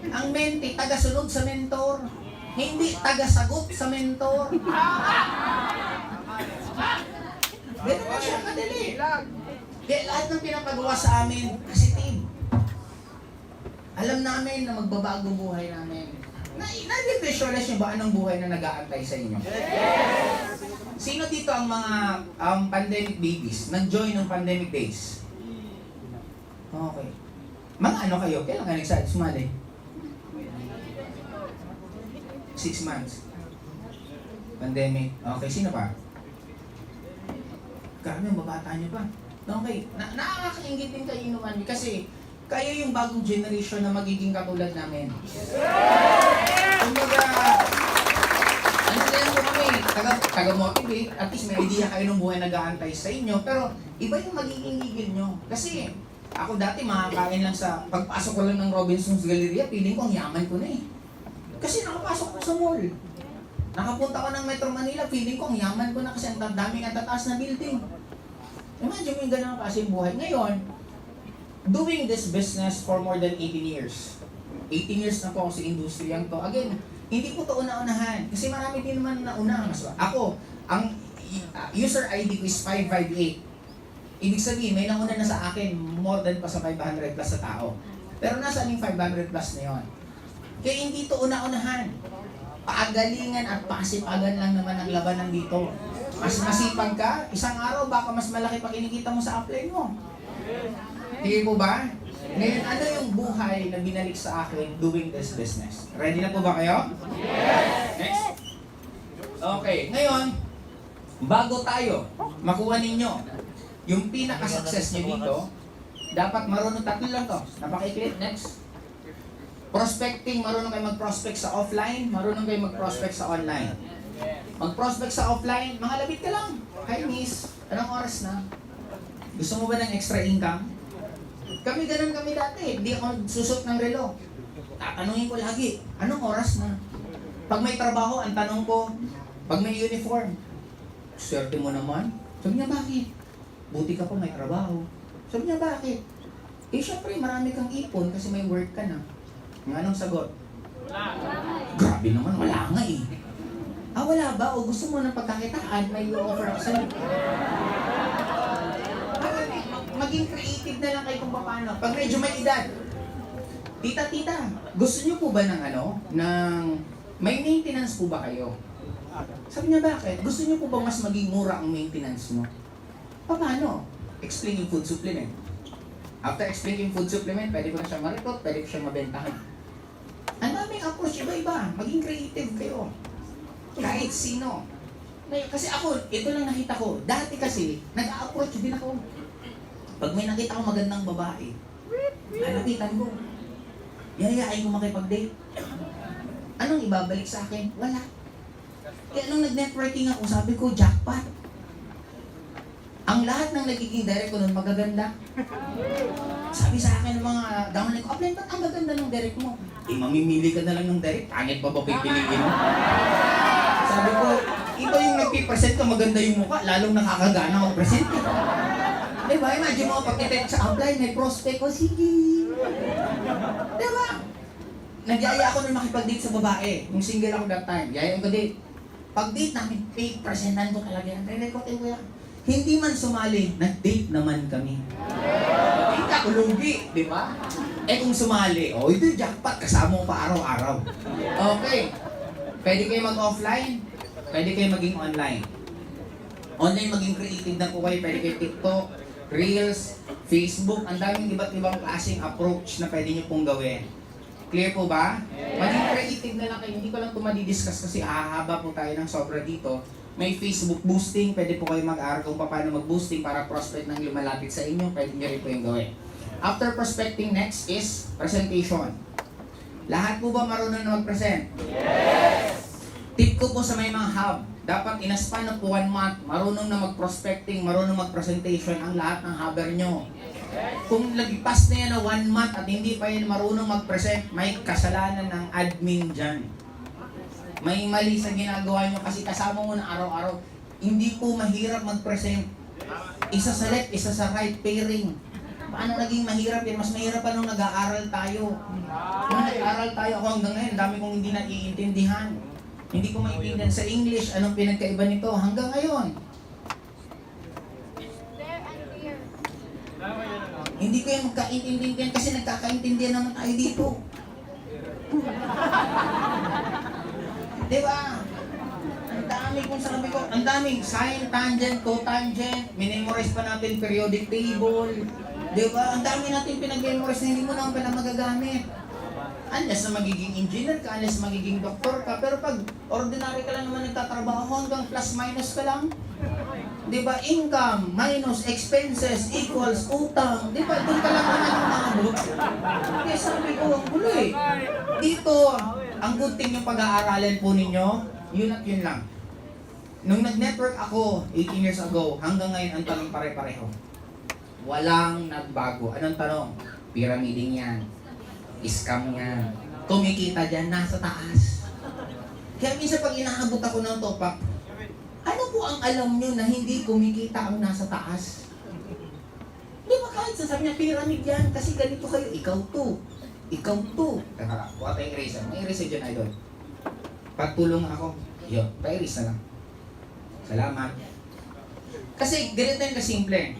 [SPEAKER 1] Ang mentee, taga-sunod sa mentor. Hindi taga-sagot sa mentor. Ganun na siya kadali. Kaya lahat ng pinapagawa sa amin, positive. Alam namin na magbabago buhay namin. Na-visualize niyo ba anong buhay na nag-aantay sa inyo? Sino dito ang mga pandemic babies? Nag-join ng pandemic days? Okay. Mga ano kayo? Kailan ka nag-start sumali? 6 months. Pandemic. Okay, sino pa? Grabe, ang babata niyo pa. Okay, nakakaingit din kayo naman kasi kayo yung bagong generation na magiging katulad namin. Kumbaga, ano kaya po kami, taga-motivate, at least may idea kayo ng buhay nag-aantay sa inyo, pero iba yung magiging higil nyo. Kasi ako dati makakain lang sa, pagpasok ko lang ng Robinson's Galleria, feeling ko ang yaman ko na eh. Kasi nakapasok ko sa mall. Nakapunta ko ng Metro Manila, feeling ko ang yaman ko na kasi ang daming at tataas na building. Imagine mo yung ganun kasi buhay. Ngayon, doing this business for more than 18 years. 18 years na po ako sa industriyang to. Again, hindi ko to una-unahan. Kasi marami din naman nauna. Ako, ang user ID ko is 558. Ibig sabihin, may nauna na sa akin more than pa sa 500 plus sa tao. Pero nasaan yung 500 plus na yun? Kaya hindi to una-unahan. Paagalingan at pasipagan lang naman ang labanan dito. Mas masipag ka, isang araw baka mas malaki pa kinikita mo sa upline mo. Hindi po ba? Ngayon, ano yung buhay na binalik sa akin doing this business? Ready na po ba kayo? Yes! Next. Okay, ngayon, bago tayo makuha ninyo yung pinaka-success nyo dito, dapat marunong tatlo lang to. Napaka-click. Next. Prospecting, marunong kayo mag-prospect sa offline, marunong kayo mag-prospect sa online. Mag-prospect sa offline, mga labit ka lang. Hi miss, anong oras na? Gusto mo ba ng extra income? Kami ganun kami dati, hindi ako susot ng relo. Tatanungin ko lagi, anong oras na? Pag may trabaho, ang tanong ko, pag may uniform, swerte mo naman. Sabi niya, bakit? Buti ka pa may trabaho. Sabi niya, bakit? Eh, syempre, marami kang ipon kasi may work ka na. Ang anong sagot?
[SPEAKER 2] Wala.
[SPEAKER 1] Grabe naman, wala nga eh. Ah, wala ba? O gusto mo ng pagkakitaan, may i-offer ako sa'yo. Maging creative na lang kayo kung paano. Pag medyo may edad, tita, gusto niyo po ba ng may maintenance po ba kayo? Sabi niya, bakit? Gusto niyo po ba mas maging mura ang maintenance mo? Paano? Explain yung food supplement. After explaining food supplement, pwede ko na siya ma-report, pwede ko siya mabentahan. Ang daming approach, iba-iba. Maging creative kayo. Kahit sino. Kasi ako, ito lang nakita ko. Dati kasi, nag-a-approach din ako. Pag may nakita ko magandang babae, lalapitan ko. Yayayain ko makipag-date. Anong ibabalik sa akin? Wala. Kaya nung nag-networking ako, sabi ko, jackpot. Ang lahat ng nagiging direct ko nun, magaganda. Sabi sa akin ng mga downline ko, Upline, ba't ang gaganda ng direct mo? Eh, mamimili ka na lang ng direct, pangit pa ba pipiliin mo? Sabi ko, iba yung nagpipresent ka, maganda yung mukha, lalong nakakagana mag-present. Diba, imagine mo, pag kita sa Upline, may prospect ko, sige. Diba? Nagyaya ako nung makipag-date sa babae, yung single ako that time, yaya ko date. Pag-date namin, presentan ko talaga yan, re-record ko yan. Hindi man sumali, nag-date naman kami. Hindi ka kulugi, di ba? Eh kung sumali, ito jackpot, kasama mo pa araw-araw. Okay. Pwede kayo mag-offline, pwede kayo maging online. Online maging creative na po kayo, pwede kayo TikTok, Reels, Facebook, ang daming iba't ibang klaseng approach na pwede nyo pong gawin. Clear po ba? Maging creative na lang kayo, hindi ko lang ito madidiscuss kasi hahaba po tayo ng sobra dito. May Facebook boosting, pwede po kayo mag-aaral kung paano mag-boosting para prospect ng lumalapit sa inyo, pwede nyo rin po yung gawin. After prospecting, next is presentation. Lahat po ba marunong na mag-present? Yes! Tip ko po sa may mga hub, dapat in a span of 1 month, marunong na mag-prospecting, marunong mag-presentation ang lahat ng hubber nyo. Kung nagpas na yan na 1 month at hindi pa yan marunong mag-present, may kasalanan ng admin dyan. May mali sa ginagawa nyo kasi kasama mo na araw-araw. Hindi po mahirap mag-present. Isa sa left, isa sa right, pairing. Paano naging mahirap yan? Mas mahirap pa nung nag-aaral tayo. Nung nag-aaral tayo ako hanggang ngayon, dami kong hindi naiintindihan. Hindi ko maintindihan sa English, anong pinagkaiba nito hanggang ngayon. Hindi ko yung magkaintindihan kasi nagkakaintindihan naman tayo dito. Diba? Ang dami kung sabi ko, ang daming sine, tangent, cotangent, minimorize pa natin periodic table. Diba? Ang dami natin pinag-memorize na hindi mo naman pala magagamit. Unless na magiging engineer ka, unless magiging doktor ka, pero pag ordinary ka lang naman nagtatrabaho hanggang plus minus ka lang, diba? Income minus expenses equals utang. Diba? Doon ka lang naman yung mga book. Kaya sabi ko, ang gulo eh. Dito, ang good thing yung pag-aaralan po ninyo, yun at yun lang. Nung nag-network ako 18 years ago, hanggang ngayon ang tanong pare-pareho. Walang nagbago. Anong tanong? Pyramiding yan. Scam yan. Kumikita dyan, nasa taas. Kaya minsan pag inaabot ako ng topak, ano po ang alam nyo na hindi kumikita ang nasa taas? Di ba kahit sasabi niya, pyramid yan, kasi ganito kayo, ikaw to. Ikaw to. Teka, buka tayong eraser. May eraser dyan, idol. Pagtulong ako. Yo, pa-erase na lang. Salamat. Kasi ganito yung kasimple.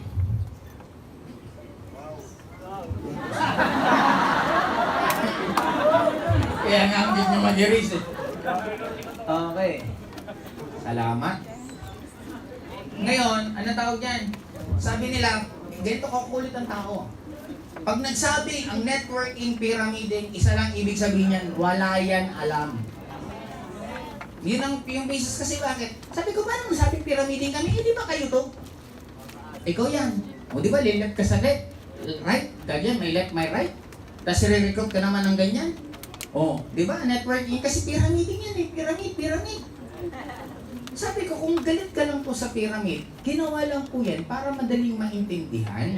[SPEAKER 1] kaya nga ang nyo mag-erase eh. Okay. Salamat. Ngayon, ano tawag yan? Sabi nila, ganito kakulit ang tao. Pag nagsabi ang networking pyramiding, isa lang ibig sabihin yan, wala yan alam. Yun ang yung basis kasi bakit? Sabi ko, paano nasabing pyramiding kami? Eh, di ba kayo to? Ikaw yan. O di ba, left ka sa left? Right? Ganyan, may left, may right. Tapos re-recruit ka naman ng ganyan. O, di ba? Networking kasi pyramiding yan eh. Pyramid. Sabi ko, kung galit ka lang po sa pyramid, ginawa lang po yan para madaling maintindihan.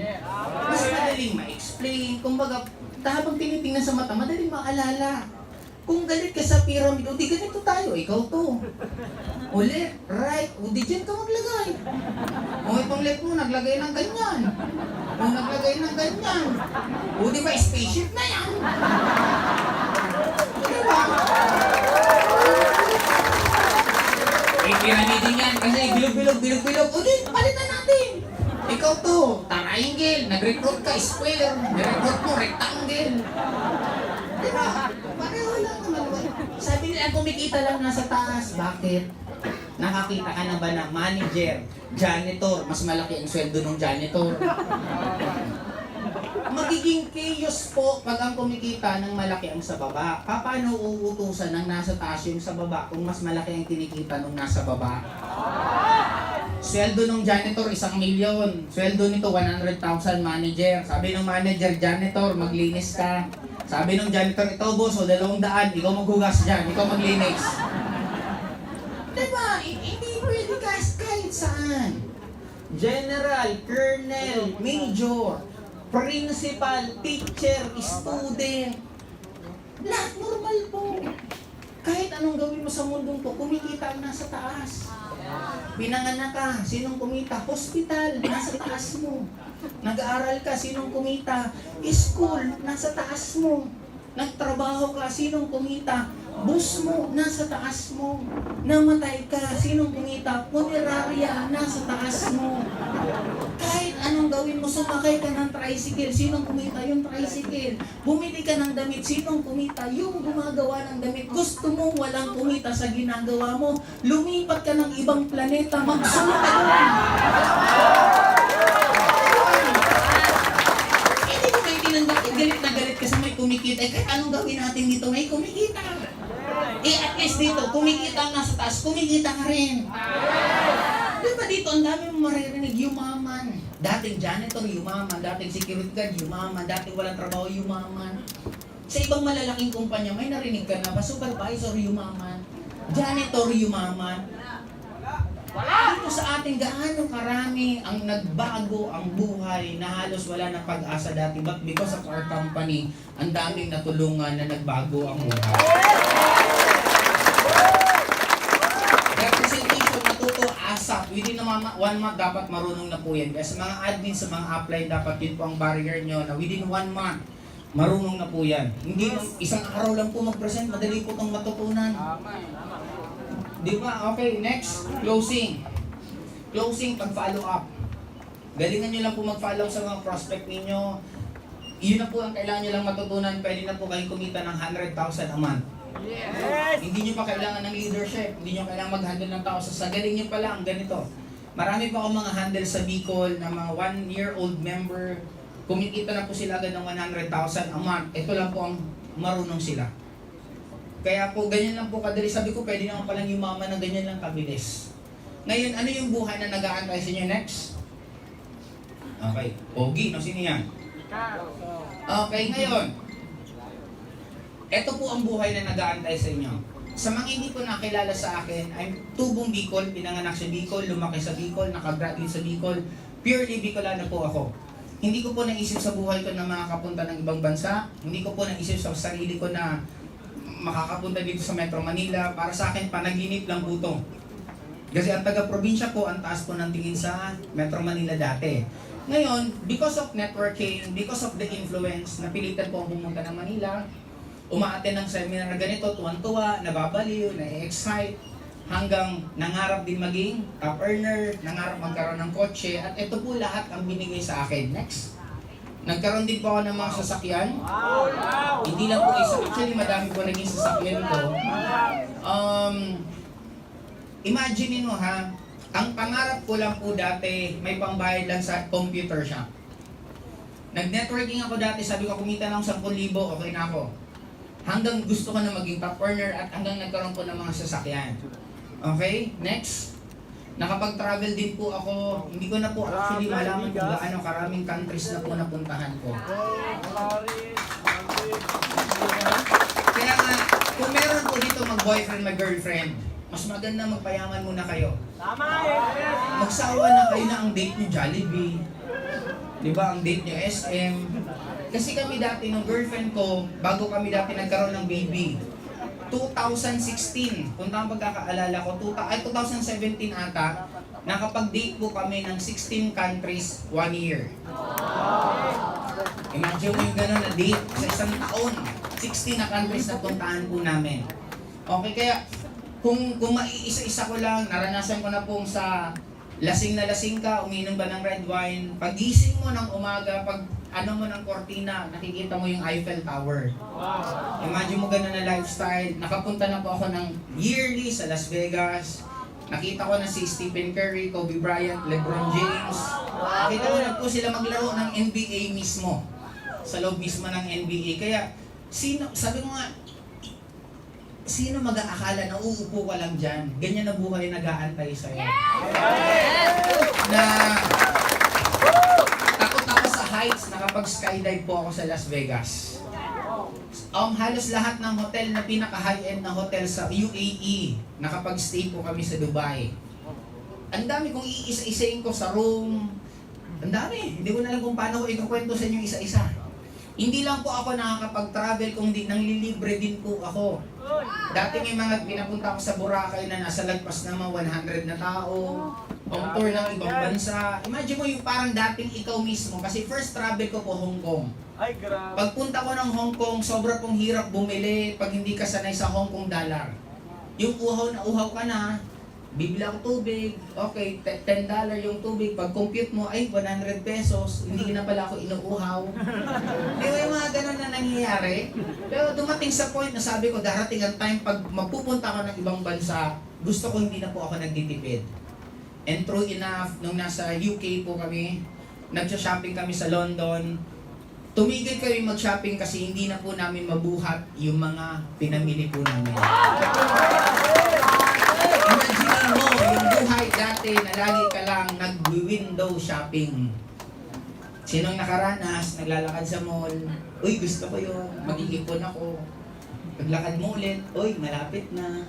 [SPEAKER 1] Mas madaling ma-explain. Kumbaga, habang tinitingnan sa mata, madaling maalala. Kung galit ka sa pyramid, o di ganito tayo, ikaw to. O left, right, o di dyan ka maglagay. O itong left mo, naglagay ng ganyan. O naglagay ng ganyan. O di ba, spaceship na yan? Di ba? Eh, pyramiding yan kasi bilog. O di, palitan natin. Ikaw to, triangle, nag-recruit ka, square, nag-recruit mo, rectangle. Diba? Pareho lang naman. Sabi nila, kumikita lang nasa taas. Bakit? Nakakita ka na ba na manager, janitor, mas malaki ang sweldo ng janitor? Magiging chaos po pag ang kumikita ng malaki ang sa baba. Paano uutusan ng nasa taas yung sa baba kung mas malaki ang kinikita ng nasa baba? Sweldo ng janitor, 1 milyon. Sweldo nito, 100,000 manager. Sabi ng manager, janitor, maglinis ka. Sabi ng janitor, ito boss, o 200, ikaw maghugas dyan, ikaw maglinis. Diba? Hindi pwede kahit saan. General, colonel, major, principal, teacher, student. Lahat normal po. Kahit anong gawin mo sa mundong to, kumikita ang nasa taas. Pinanganak ka, sinong kumita? Hospital, nasa taas mo. Nag-aaral ka, sinong kumita? School, nasa taas mo. Nagtrabaho ka, sinong kumita? Boss mo, nasa taas mo. Namatay ka, sinong kumita? Punerarya, nasa taas mo. Kahit anong gawin mo, sumakay ka ng tricycle, sinong kumita? Yung tricycle. Bumili ka ng damit, sinong kumita? Yung gumagawa ng damit. Gusto mo walang kumita sa ginagawa mo, lumipat ka ng ibang planeta, magsulong ka doon. Hindi ko kayo tinanggap, galit na galit kasi may kumikita. Eh, kahit anong gawin natin dito, may kumikita. Eh, at least dito, kumikita ang nasa taas, kumikita ka rin. Di ba dito, ang dami mong maririnig, yumaman. Dating janitor, yumaman. Dating security guard, yumaman. Dating walang trabaho, yumaman. Sa ibang malalaking kumpanya, may narinig ka na ba? Supervisor, yumaman. Janitor, yumaman. Dito sa atin, gaano karami ang nagbago ang buhay na halos wala na pag-asa dati. But because of our company, ang daming natulungan na nagbago ang buhay. Representation, natuto ASAP. Within 1 month, dapat marunong na po yan. Kaya sa mga admin, sa mga upline, dapat yun po ang barrier nyo na within 1 month, marunong na po yan. Hindi isang araw lang po mag-present, madali po itong matutunan. Di ba? Okay, next. Closing. Closing, pag-follow up. Galingan nyo lang po mag-follow sa mga prospect ninyo. Yun na po ang kailangan nyo lang matutunan. Pwede na po kayong kumita ng 100,000 a month.
[SPEAKER 2] Yes!
[SPEAKER 1] Hindi nyo pa kailangan ng leadership. Hindi nyo kailangan mag-handle ng tao. Sa galing nyo pa lang, ganito. Marami pa akong mga handle sa Bicol na mga 1-year-old member. Kumikita na po sila agad ng 100,000 a month. Ito lang po ang marunong sila. Kaya po, ganyan lang po kadali. Sabi ko, pwede naman palang yumaman na ganyan lang kabilis. Ngayon, ano yung buhay na nag-aantay sa inyo next? Okay. Pogi, no? Sino yan? Okay, ngayon. Ito po ang buhay na nag-aantay sa inyo. Sa mga hindi po nakilala sa akin, I'm tubong Bicol, pinanganak sa Bicol, lumaki sa Bicol, nakagraduate sa Bicol. Purely Bicolano po ako. Hindi ko po naisip sa buhay ko na makakapunta ng ibang bansa. Hindi ko po naisip sa sarili ko na makakapunta dito sa Metro Manila. Para sa akin, panaginip lang po ito. Kasi ang taga-probinsya po, ang taas po ng tingin sa Metro Manila dati. Ngayon, because of networking, because of the influence, napilitan po ang pumunta ng Manila, umaattend ng seminar na ganito, tuwan-tuwa, nababaliw, na-excite, hanggang nangarap din maging top earner, nangarap magkaroon ng kotse, at ito po lahat ang binigay sa akin. Next. Nagkaroon din po ako ng mga sasakyan. Hindi lang po isa. Actually, madami po naging sasakyan ko. Imagine mo ha, ang pangarap ko lang po dati, may pambayad lang sa computer shop. Nag-networking ako dati, sabi ko kumita lang 10,000, okay na ako. Hanggang gusto ko na maging top earner at hanggang nagkaroon po ng mga sasakyan. Okay, next. Nakapag-travel din po ako, hindi ko na po actually malaman kung gaano karaming countries na po napuntahan ko. Kaya nga, kung meron po dito mag-boyfriend, mag-girlfriend, mas maganda magpayaman muna kayo. Magsawa na kayo na ang date nyo Jollibee. Di ba, ang date nyo SM. Kasi kami dati, nung girlfriend ko, bago kami dati nagkaroon ng baby, 2016, kung tama pagkakaalala ko, 2017 ata, nakapag-date po kami ng 16 countries 1 year. Imagine mo yung gano'n na date sa isang taon, 16 na countries na puntaan po namin. Okay, kaya kung maiisa-isa ko lang, naranasan ko na pong sa lasing na lasing ka, uminom ba ng red wine, pagising mo ng umaga, pag ano mo ng kortina, nakikita mo yung Eiffel Tower. Imagine mo gano'n na lifestyle. Nakapunta na po ako ng yearly sa Las Vegas. Nakita ko na si Stephen Curry, Kobe Bryant, LeBron James. Nakita ko na po sila maglaro ng NBA mismo. Sa loob mismo ng NBA. Kaya, sabi ko nga, sino mag-aakala na uupo ka lang dyan? Ganyan na buhay nag-aantay sa'yo. Na takot ako sa heights, nakapag-skydive po ako sa Las Vegas. Halos lahat ng hotel na pinaka-high-end na hotel sa UAE, nakapag-stay po kami sa Dubai. Ang dami kong iisa-isain ko sa room. Ang dami. Hindi ko na alam kung paano ko ikukwento sa inyo isa-isa. Hindi lang po ako nakakapag-travel, kundi nanglilibre din po ako. Dati may mga pinapunta ko sa Boracay na nasa lagpas na mga 100 na tao, on tour ng ibang bansa. Imagine mo yung parang dating ikaw mismo, kasi first travel ko po Hong Kong.
[SPEAKER 2] Ay, grabe.
[SPEAKER 1] Pagpunta ko ng Hong Kong, sobra pong hirap bumili pag hindi ka sanay sa Hong Kong dollar. Yung uhaw na uhaw ka na, bibili ako tubig, okay, $10 yung tubig. Pag compute mo, ay 100 pesos, hindi na pala ako inuuhaw. Di ba yung mga ganun na nangyayari? Pero dumating sa point na sabi ko, darating ang time pag magpupunta ako ng ibang bansa, gusto ko hindi na po ako nagtitipid. And true enough, nung nasa UK po kami, nagsha-shopping kami sa London, tumigil kami mag-shopping kasi hindi na po namin mabuhat yung mga pinamili po namin. Imagine mo, yung buhay dati na lagi ka lang nag-window shopping. Sinong nakaranas, naglalakad sa mall, uy gusto ko yun, mag-iipon ako. Paglakad mo ulit, uy malapit na.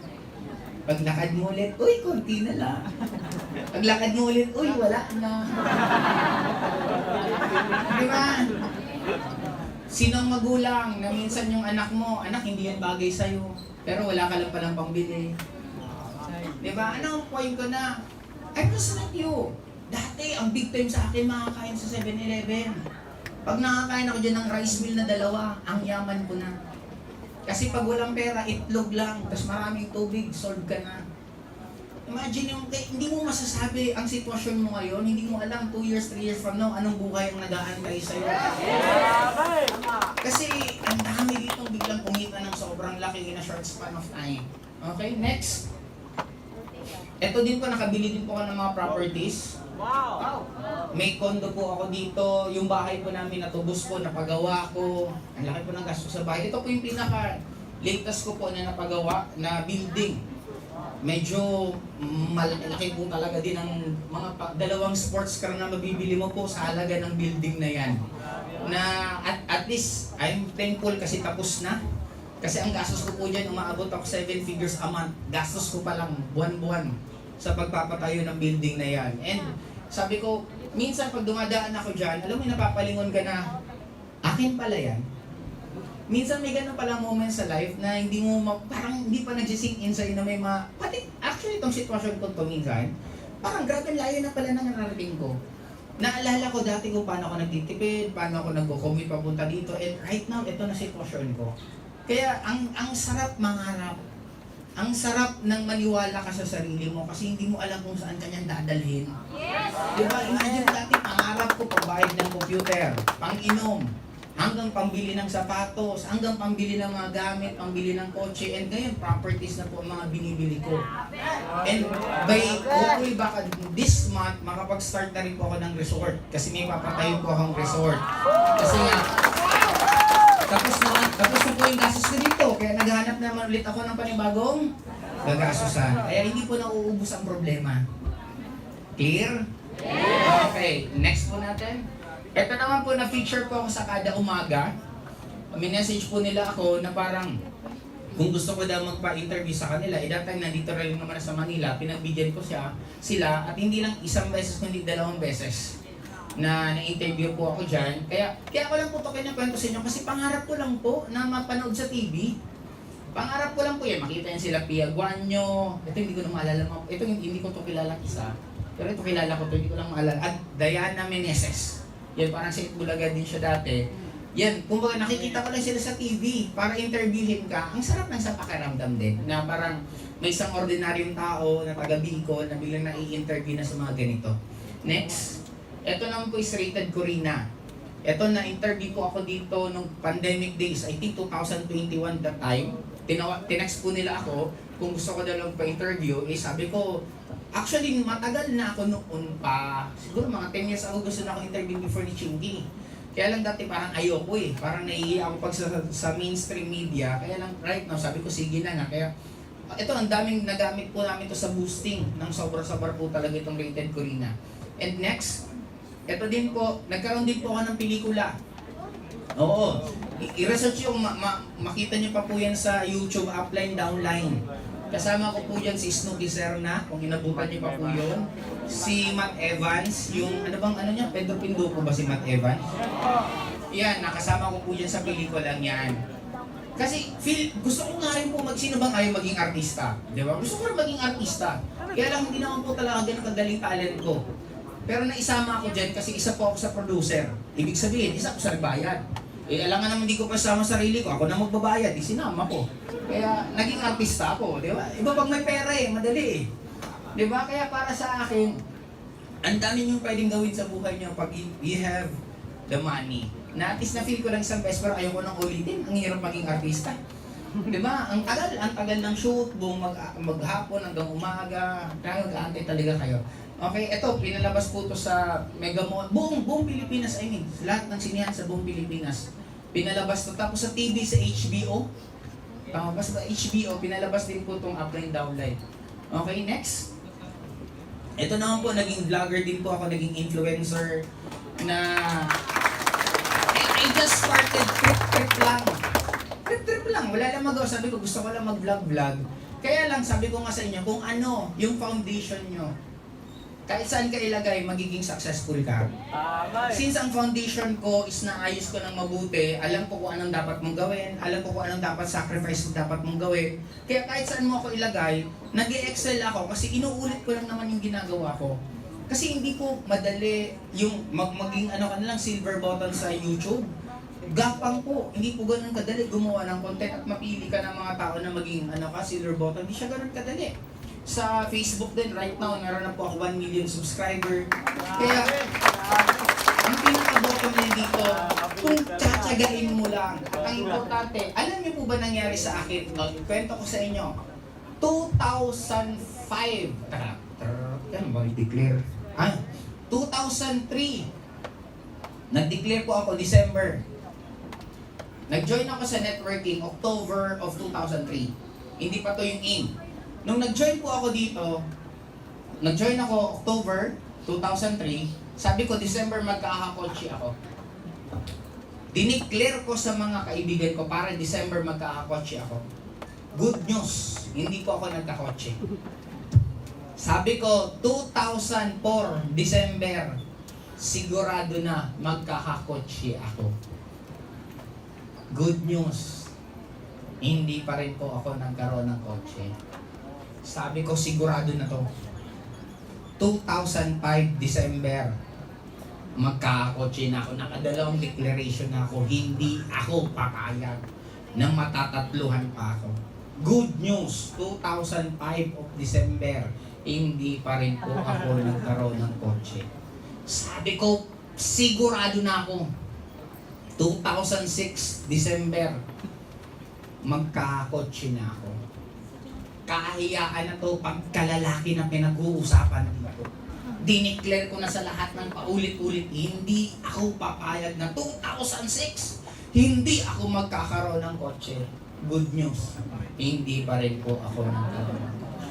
[SPEAKER 1] Paglakad mo ulit, uy konti na lang. Paglakad mo ulit, uy wala na. Diba? Sinong magulang na minsan yung anak mo, anak hindi yan bagay sa'yo, pero wala ka lang palang pangbili. Diba? Ano ang point ko na? I was like you. Dati, ang big time sa akin makakain sa 7-Eleven. Pag nakakain ako dyan ng rice meal na 2, ang yaman ko na. Kasi pag walang pera, itlog lang, tapos maraming tubig, solve ka na. Imagine yung, hindi mo masasabi ang sitwasyon mo ngayon, hindi mo alam 2 years, 3 years from now, anong buhay ang nag-aantay sa'yo. Kasi ang dami ditong biglang kumita ng sobrang laki in a short span of time. Okay, next. Ito din po, nakabili din po ako ng mga properties.
[SPEAKER 2] Wow!
[SPEAKER 1] May condo po ako dito, yung bahay po namin natubos ko, napagawa ko. Ang laki po ng gasto sa bahay. Ito po yung pinaka-latest ko po na napagawa na building. Medyo malaki po talaga din ang mga 2 sports car na mabibili mo po sa halaga ng building na yan. Na at least, I'm thankful kasi tapos na. Kasi ang gastos ko po dyan, umaabot ako 7 figures a month. Gastos ko pa lang buwan-buwan sa pagpapatayo ng building na yan. And sabi ko, minsan pag dumadaan ako dyan, alam mo, napapalingon ka na, akin pala yan. Minsan may ganun palang moment sa life na hindi mo, parang hindi pa nagsisink in sa'yo na may pati actually itong sitwasyon ko to minsan, parang grabe layo na pala nang narating ko. Naalala ko dati kung paano ako nagtitipid, paano ako nagko-commute papunta dito, and right now, ito na sitwasyon ko. Kaya ang sarap mangarap. ang sarap ng maniwala ka sa sarili mo kasi hindi mo alam kung saan kanyang dadalhin. Yes! Diba, imagine dati, pangarap ko pagbayad ng computer, pang-inom, hanggang pambili ng sapatos, hanggang pambili ng mga gamit, pambili ng kotse, and ngayon, properties na po ang mga binibili ko. And by hopefully baka this month, makapag-start na rin po ako ng resort kasi may papatayin po akong resort. Kasi nga, tapos na po yung gastos ko dito, kaya naghahanap naman ulit ako ng panibagong gagastusan. Kaya hindi po nauubos ang problema. Clear? Okay, next po natin. Ito naman po na-feature po ako sa kada umaga. May message po nila ako na parang kung gusto ko daw magpa-interview sa kanila, that time nandito rin naman sa Manila, pinagbigyan ko sila at hindi lang isang beses kundi 2 beses na na-interview po ako dyan. Kaya ako lang po ito kinakwento sa inyo kasi pangarap ko lang po na mapanood sa TV. Pangarap ko lang po yan. Makita yan sila Pia Guanyo. Ito hindi ko na maalala. Ito hindi ko ito kilala isa. Pero ito kilala ko ito, hindi ko lang maalala. At Diana Meneses. Yan, parang sa Itbulaga din siya dati. Yan, kumbaga nakikita ko lang sila sa TV para interviewin ka. Ang sarap lang sa pakiramdam din. Na parang may isang ordinaryong tao na taga Bicol na bilang nai-interview na sa mga ganito. Next. Ito naman po is Rated Corina. Ito na-interview ko ako dito nung pandemic days, I think 2021 that time. Tinext po nila ako kung gusto ko daw lang pa-interview. Sabi ko, actually matagal na ako noon pa. Siguro mga 10 years ago gusto na ako interview before ni Chingy. Kaya lang dati parang ayoko Parang naiiya ako pag sa mainstream media. Kaya lang right now sabi ko sige na nga. Kaya ito ang daming nagamit po namin to sa boosting ng sobra-sobra po talaga itong Rated Corina. And next, ito din po, nagkaroon din po ako ng pelikula. Oo. I-research yung makita niyo pa po yan sa YouTube, upline, downline. Kasama ko po yan si Snooki Serna, kung inabutan niyo pa po yun. Si Matt Evans, yung niya, Pedro Pinduco ba si Matt Evans? Yan, nakasama ko po yan sa pelikulang yan. Kasi gusto ko nga rin po sino bang ayaw maging artista? Di ba? Gusto ko rin maging artista. Kaya lang hindi naman po talaga ganun kagaling talent ko. Pero naisama ako dyan kasi isa po ako sa producer. Ibig sabihin, isa ako sa nagbayad. Alangan naman hindi ko kasama sarili ko. Ako na magbabayad, sinama ko. Kaya naging artista ako, di ba? Iba pag may pera madali Di ba? Kaya para sa akin, ang dami niyong pwedeng gawin sa buhay niyo pag you have the money. Na at least na-feel ko lang isang beses pero ayaw ko nang ulitin. Ang hirap maging artista. Di ba? Ang tagal ng shoot, buong maghapon hanggang umaga. Kaya mag-aantay talaga kayo. Okay, ito, pinalabas po ito sa Mega Mall. Buong Pilipinas, I mean. Lahat ng sinihan sa buong Pilipinas. Pinalabas ito. Tapos sa TV, sa HBO. Tama ba sa HBO, pinalabas din po itong Upline Downline. Okay, next. Ito naman po, naging vlogger din po ako, naging influencer na I just started trip lang. Trip lang, wala lang magawa. Sabi ko, gusto ko lang mag-vlog. Kaya lang, sabi ko nga sa inyo, kung ano yung foundation nyo, kahit saan ka ilagay, magiging successful ka. Since ang foundation ko is naayos ko ng mabuti, alam ko kung anong dapat mong gawin, alam ko kung anong dapat sacrifice dapat mong gawin. Kaya kahit saan mo ako ilagay, nag-e-excel ako kasi inuulit ko lang naman yung ginagawa ko. Kasi hindi po madali yung maging silver button sa YouTube. Gapang po, hindi po ganun kadali gumawa ng content at mapili ka ng mga tao na maging silver button. Hindi siya ganun kadali. Sa Facebook din, right now, meron na po ako 1 million subscriber. Kaya, ang pinaka-bottom line dito, kung tsatsagain mo lang, at ang importante, alam niyo po ba nangyari sa akin? Kwento ko sa inyo, 2005, yan ba i-declare? 2003, nag-declare po ako December. Nag-join ako sa networking October of 2003. Hindi pa to yung aim. Nung nag-join po ako dito, nag-join ako October 2003, sabi ko December magkakakotse ako. Dineclare ko sa mga kaibigan ko para December magkakakotse ako. Good news, hindi po ako nagkakotse. Sabi ko 2004 December, sigurado na magkakakotse ako. Good news, hindi pa rin po ako nagkaroon ng kotse. Sabi ko, sigurado na to. 2005 December, magkakakotse na ako. Nakadalawang declaration na ako. Hindi ako papayag na matatatluhan pa ako. Good news, 2005 of December, hindi pa rin po ako nagkaroon ng kotse. Sabi ko, sigurado na ako, 2006 December, magkakotse na ako. Kahiyaan na to pagkalalaki na pinag-uusapan dito. Dineclare ko na sa lahat ng paulit-ulit, hindi ako papayag na 2006, hindi ako magkakaroon ng kotse. Good news, hindi pa rin po ako nagkaroon ng kotse.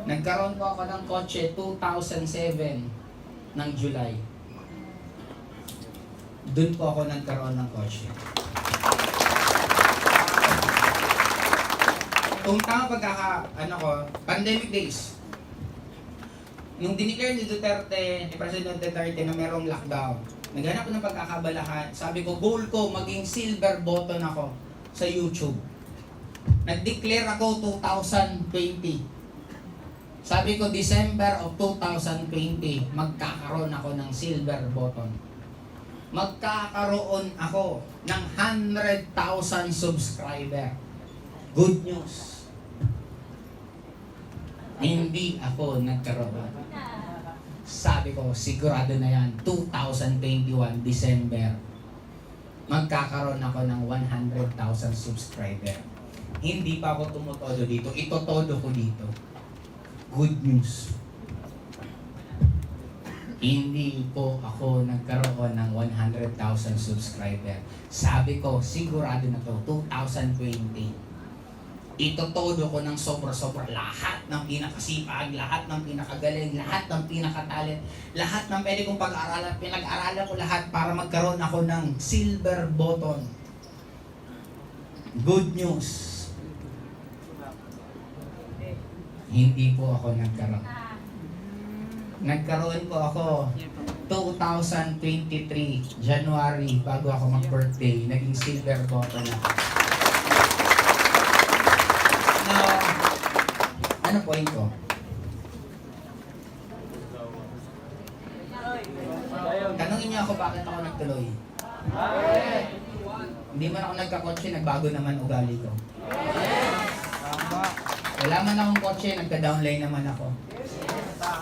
[SPEAKER 1] Nagkaroon po ako ng kotse 2007 ng July. Doon po ako nagkaroon ng kotse. Kung tama pandemic days, nung dineclare ni Duterte, ni President Duterte na merong lockdown, naghanap ko ng pagkakabalahan, sabi ko, goal ko, maging silver button ako sa YouTube. Nag-declare ako 2020. Sabi ko, December of 2020, magkakaroon ako ng silver button. Magkakaroon ako ng 100,000 subscriber. Good news. Hindi ako nagkaroon. Sabi ko, sigurado na yan, 2021, December, magkakaroon ako ng 100,000 subscriber. Hindi pa ako tumutodo dito. Itotodo ko dito. Good news. Hindi po ako nagkaroon ng 100,000 subscriber. Sabi ko, sigurado na to, 2020. Itotodo ko ng sobra-sobra lahat ng pinakasipag, lahat ng pinakagaling, lahat ng pinakatalent, lahat ng pwede kong pag-aralan, pinag-aralan ko lahat para magkaroon ako ng silver button. Good news. Hindi po ako nagkaroon. Nagkaroon po ako 2023, January, bago ako mag-birthday, naging silver button ako. Now, ano point ko? Tanungin niyo ako bakit ako nagtuloy. Hindi man ako nagka-kotse, nagbago naman ugali ko. Wala man akong kotse, nagka-downline naman ako.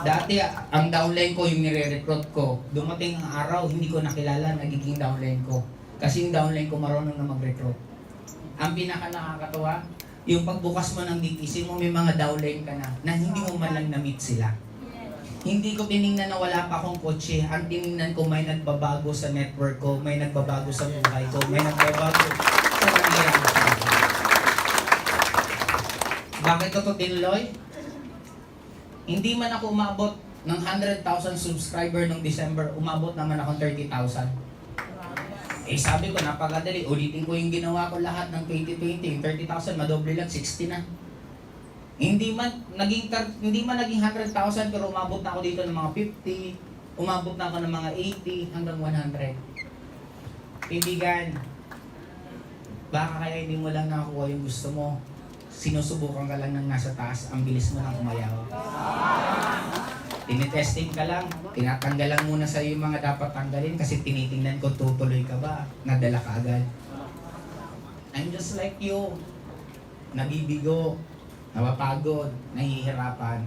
[SPEAKER 1] Dati, ang downline ko, yung nire-recruit ko, dumating ang araw, hindi ko nakilala, nagiging downline ko. Kasi yung downline ko marunong na mag-recruit. Ang pinaka nakakatawa, yung pagbukas mo ng DTC mo, may mga downline ka na hindi mo man lang na-meet sila. Hindi ko tiningnan na wala pa akong kotse. Ang tiningnan ko, may nagbabago sa network ko, may nagbabago sa buhay ko, may nagbabago sa nangyayari sa akin. Bakit ko ito tinuloy? Hindi man ako umabot ng 100,000 subscriber noong December, umabot naman akong 30,000. Eh sabi ko, napakadali. Ulitin ko yung ginawa ko lahat ng 2020. Yung 30,000, madoble lang, 60 na. Hindi man naging 100,000, pero umabot na ako dito ng mga 50. Umabot na ako ng mga 80 hanggang 100. Kaibigan, baka kaya hindi mo lang nakuha yung gusto mo. Sinusubukan ka lang ng nasa taas, ang bilis mo nang umayaw. Tinitesting ka lang, tinatanggalan muna sa yung mga dapat tanggalin kasi tinitingnan ko tutuloy ka ba, nadala ka agad. I'm just like you, nabibigo, napapagod, nahihirapan.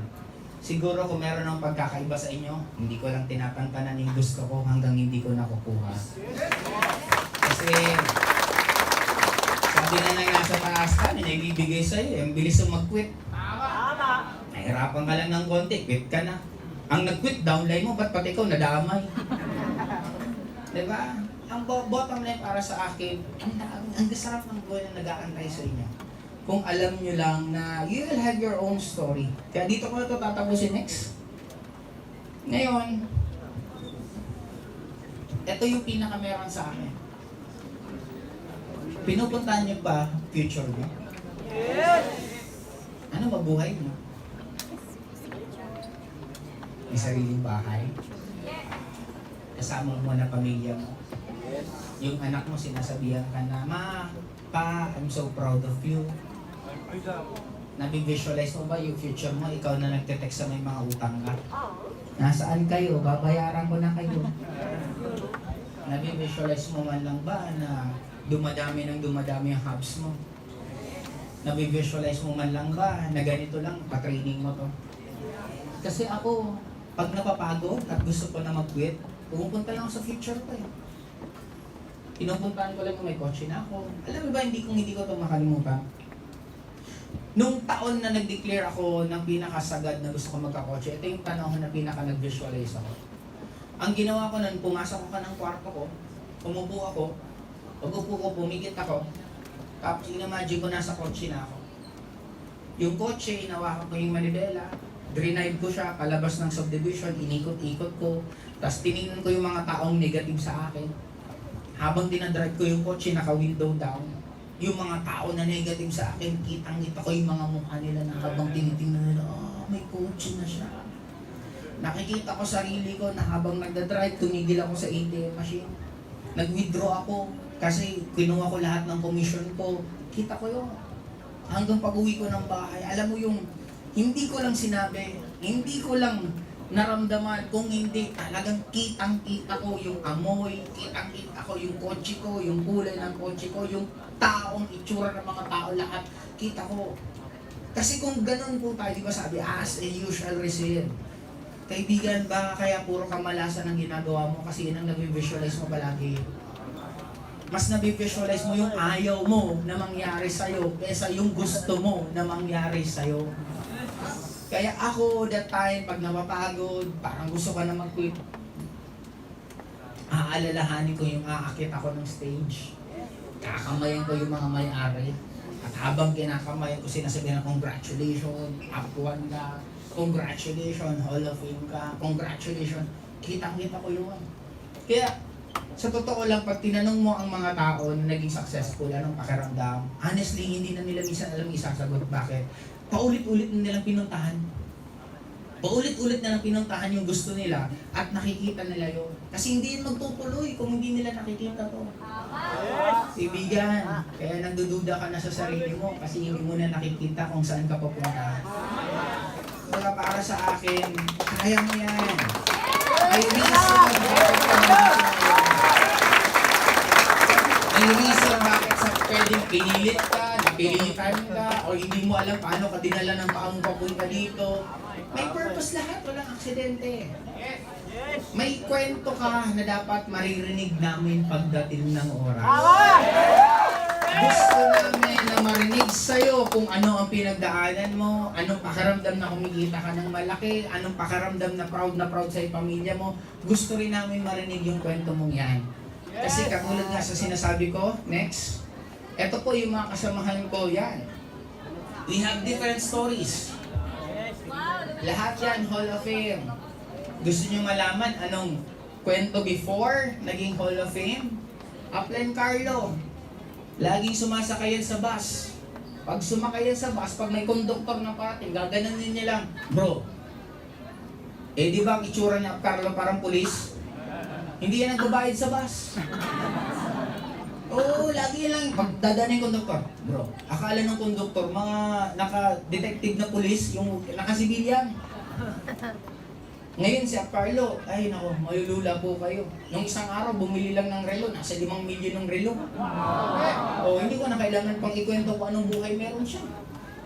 [SPEAKER 1] Siguro kung meron ng pagkakaiba sa inyo, hindi ko lang tinatantanan yung gusto ko hanggang hindi ko nakukuha. Kasi sabi na nang nasa taas ka, nagbibigay sa'yo, ang bilis mo mag-quit. Nahirapan ka lang ng konti, quit ka na. Ang nag-quit, downline mo, ba't pati ikaw nadamay? Diba? Ang bottom line para sa akin, ang sarap ng buhay na nag-aantay sa inyo. Kung alam nyo lang na you will have your own story. Kaya dito ko na ito tatapusin next. Ngayon, ito yung pinaka-meron sa akin. Pinupuntahan nyo ba future mo?
[SPEAKER 3] Yes!
[SPEAKER 1] Ano mabuhay mo? May sariling bahay? Kasama mo na pamilya mo? Yung anak mo sinasabihan ka na, Ma, Pa, I'm so proud of you. Nabi-visualize mo ba yung future mo? Ikaw na nagte-text sa may mga utang ka. Nasaan kayo? Babayaran ko na kayo. Nabi-visualize mo man lang ba na dumadami ang hubs mo? Nabi-visualize mo man lang ba na ganito lang, pa-training mo to? Kasi ako, pag napapagod at gusto ko na mag-quit, pumupunta lang ako sa future ko eh. Pinupuntahan ko lang yung may kotse na ako. Alam mo ba, hindi ko ito makalimutan. Nung taon na nag-declare ako ng pinakasagad na gusto ko magkakotse, ito yung panahon na pinaka-nag-visualize ako. Ang ginawa ko nun, pumasok ako ng kwarto ko, umupo ako, pag-upo ko, pumikit ako, tapos in-imagine ko nasa kotse na ako. Yung kotse, inawakan ko yung manibela, drive ko siya, palabas ng subdivision, inikot-ikot ko, tapos tinignan ko yung mga taong negative sa akin. Habang dinadrive ko yung kotse, naka-window down, yung mga tao na negative sa akin, kitang-kita ko yung mga mukha nila na habang tinitingnan nila, may kotse na siya. Nakikita ko sarili ko na habang nagdadrive, tumigil ako sa ATM machine. Nag-withdraw ako kasi kinuha ko lahat ng commission ko. Kita ko yun. Hanggang pag-uwi ko ng bahay, alam mo yung hindi ko lang sinabi, hindi ko lang naramdaman, kung hindi talagang kitang-kita ko yung amoy, kitang-kita ko yung kotse ko, yung kulay ng kotse ko, yung taong itsura ng mga tao lahat, kita ko. Kasi kung ganun po tayo, di ba sabi, as a usual receive. Kaibigan, ba kaya puro kamalasan ang ginagawa mo kasi yun ang nabivisualize mo palagi. Mas nabivisualize mo yung ayaw mo na mangyari sa'yo kaysa yung gusto mo na mangyari sa'yo. Kaya ako, that time, pag napapagod, parang gusto ka na mag-quit, aalalahanin ko yung aakit ako ng stage. Kakamayan ko yung mga may-ari. At habang kinakamayan ko, sinasabihan na congratulations, up one ka, congratulations, Hall of Fame ka, congratulations. Kitang-kita ko yun. Kaya, sa totoo lang, pag tinanong mo ang mga tao na naging successful, anong pakiramdam? Honestly, hindi na nila minsan alam isasagot. Bakit? Paulit-ulit na nilang pinuntahan. Paulit-ulit na lang pinuntahan yung gusto nila at nakikita nila yun. Kasi hindi yun magtutuloy kung hindi nila nakikita to. Ibigan, kaya nagdududa ka na sa sarili mo kasi hindi mo na nakikita kung saan ka papunta. Kaya para sa akin, kaya mo yan. May reason may reason bakit sa pwedeng pinilit ka, napilitan ka, o hindi mo alam paano ka dinala ng paa mo papunta dito. May purpose lahat, walang aksidente. May kwento ka na dapat maririnig namin pagdating ng oras. Gusto namin na marinig sa'yo kung ano ang pinagdaanan mo, anong pakaramdam na kumikita ka ng malaki, anong pakaramdam na proud sa pamilya mo. Gusto rin namin marinig yung kwento mong yan. Kasi katulad nga sa sinasabi ko, next, eto po yung mga kasamahan ko, yan. We have different stories. Lahat yan, Hall of Fame. Gusto nyo malaman anong kwento before naging Hall of Fame? Upline Carlo. Laging sumasakay yan sa bus. Pag sumakay yan sa bus, pag may konduktor na parating, gaganan niya lang, bro. Eh di ba ang itsura niya, Carlo, parang pulis? Hindi yan nagbabayad sa bus. Oo, lagi lang. Pag dadaan yung konduktor, bro, akala ng konduktor, mga naka-detective na pulis, yung naka-sibilyan. Ngayon si Carlo, ay nako, malulula po kayo. Nung isang araw, bumili lang ng relo, nasa 5 milyon ng relo. O, hindi ko na kailangan pang ikwento kung anong buhay meron siya.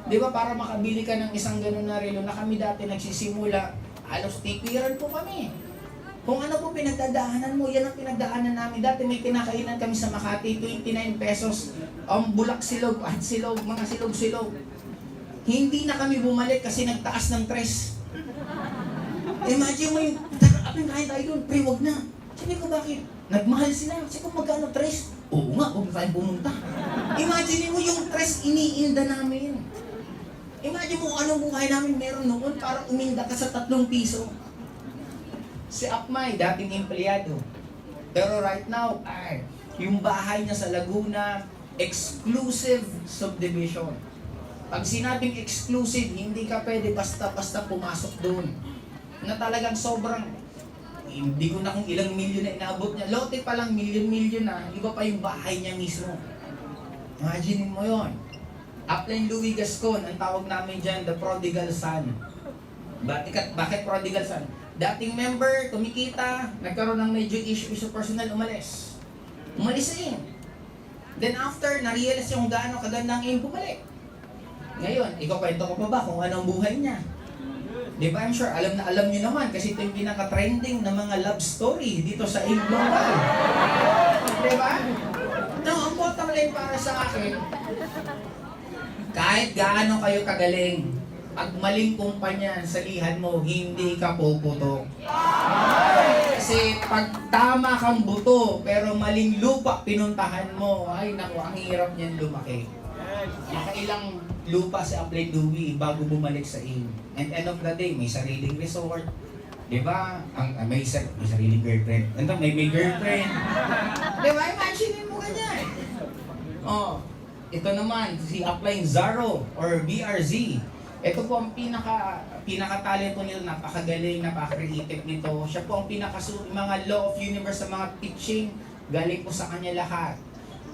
[SPEAKER 1] Di ba, para makabili ka ng isang ganun na relo, na kami dati nagsisimula, halos tipiran po kami. Kung ano po pinagdadaanan mo, yan ang pinagdaanan namin. Dati may kinakainan kami sa Makati, 29 pesos, bulak silog, at silog, mga silog-silog. Hindi na kami bumalik kasi nagtaas ng tres. Imagine mo yung, apin kain tayo doon, pre, wag na. Sabi ko, bakit? Nagmahal sila. Sabi ko, magkano tres? Oo nga, huwag na tayo pumunta. Imagine mo yung tres iniinda namin. Imagine mo anong buhay namin meron noon para uminda ka sa 3 piso. Si Apmay, dating empleyado. Pero right now, yung bahay niya sa Laguna, exclusive subdivision. Pag sinabing exclusive, hindi ka pwede basta-basta pumasok doon. Na talagang sobrang, hindi ko na kung ilang milyon na inaabot niya. Lote pa lang, milyon-milyon na, iba pa yung bahay niya mismo. Imagine mo yon. Upline Louis Gascon, ang tawag namin dyan, the prodigal son. Bakit prodigal son? Dating member, kumikita, nagkaroon ng medyo issue personal, umalis. Umalis na yun. Then after, na-realize yung gaano kagandang bumalik. Ngayon, ikukwento ko pa ba kung anong buhay niya? Di ba? I'm sure, alam na alam niyo naman kasi ito yung pinaka-trending na mga love story dito sa Global. Di ba? No, ang bottom line para sa akin, kahit gaano kayo kagaling, pag maling kumpanya sa lihan mo, hindi ka puputok. Kasi pag tama kang buto, pero maling lupa pinuntahan mo, ay naku, ang hirap niyan lumaki. Nakailang lupa si Aplay Dewey bago bumalik sa AIM. And end of the day, may sariling resort. Di ba? May sariling girlfriend. May girlfriend. Di ba? Imagine mo ganyan. Oh, ito naman, si Upline Zaro or BRZ. Ito po ang pinaka-talento nito, napakagaling, napaka-creative nito. Siya po ang mga law of universe sa mga teaching, galing po sa kanya lahat.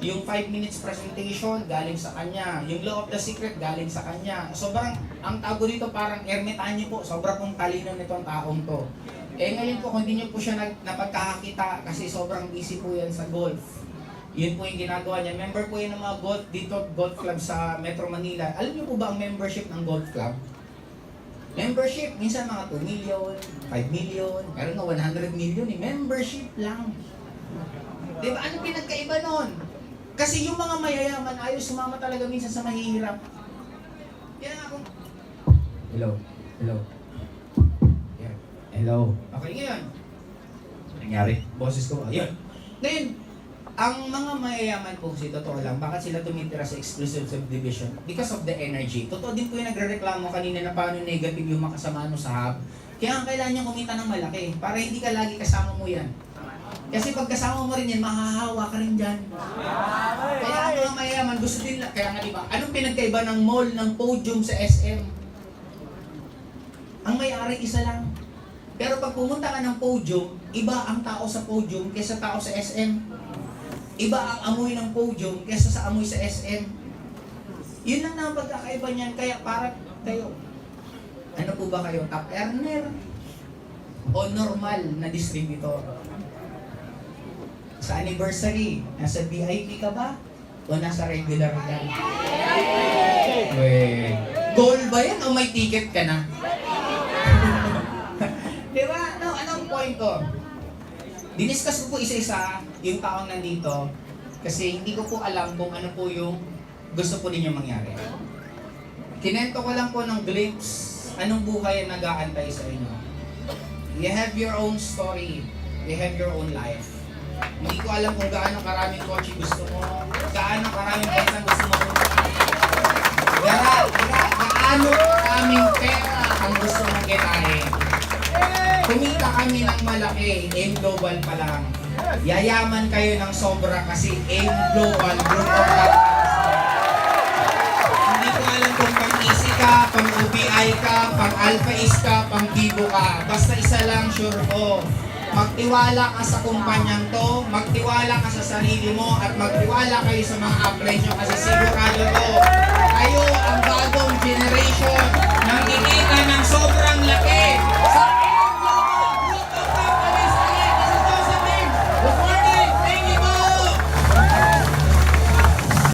[SPEAKER 1] Yung 5 minutes presentation, galing sa kanya. Yung law of the secret, galing sa kanya. Sobrang, ang tago dito parang ermitanyo po, sobrang pong talino nitong taong to. Eh ngayon po, kung hindi nyo po siya napagkakakita kasi sobrang busy po yan sa golf. Yun po yung ginagawa niya. Member po yan ng mga golf dito, golf club sa Metro Manila. Alam niyo po ba ang membership ng golf club? Membership, minsan mga 2 million, 5 million, meron na 100 million eh. Membership lang. Diba? Ano pinagkaiba nun? Kasi yung mga mayayaman ayaw sumama talaga minsan sa mahihirap. Kaya nga kung... Hello? Hello? Yeah. Hello? Okay, ngayon. Nangyari? Boses ko. Ayun. Ngayon, ang mga mayayaman po kasi totoo lang, bakit sila tumitira sa exclusive subdivision? Because of the energy. Totoo din po yung nagre-reklamo kanina na paano negative yung makasama mo sa hub. Kaya ang kailangan niya kumita ng malaki para hindi ka lagi kasama mo yan. Kasi pag kasama mo rin yan, mahahawa ka rin dyan. Kaya ang mga mayayaman gusto din, kaya nga diba, anong pinagkaiba ng mall ng Podium sa SM? Ang may-ari isa lang. Pero pag pumunta ka ng Podium, iba ang tao sa Podium kaysa tao sa SM. Iba ang amoy ng Podium kaysa sa amoy sa SM. Yun lang na ang pagkakaiba niyan. Kaya para kayo, ano po ba kayo? Top earner? O normal na distributor? Sa anniversary, nasa VIP ka ba? O nasa regular ka? Wait. Goal ba yan o may ticket ka na? Diba? No, anong point ko? Diniscuss ko po isa-isa yung taong nandito kasi hindi ko po alam kung ano po yung gusto po ninyo mangyari. Kinento ko lang po ng glimpse anong buhay ang nag-aantay sa inyo. You have your own story. You have your own life. Hindi ko alam kung gaano karaming kotse gusto mo, gaano karaming bansa gusto mo puntahan. Gaano karaming pera ang gusto mong kitain. Kumita kami ng malaki, AIM Global pa lang. Yayaman kayo ng sobra kasi AIM Global Group of Companies. Hindi ko alam kung pang-easy ka, pang-UBI ka, pang-Alpha East ka, pang-Vivo ka. Basta isa lang sure ko. Magtiwala ka sa kumpanyang to, magtiwala ka sa sarili mo, at magtiwala kayo sa mga upline nyo kasi sigurado ko, kayo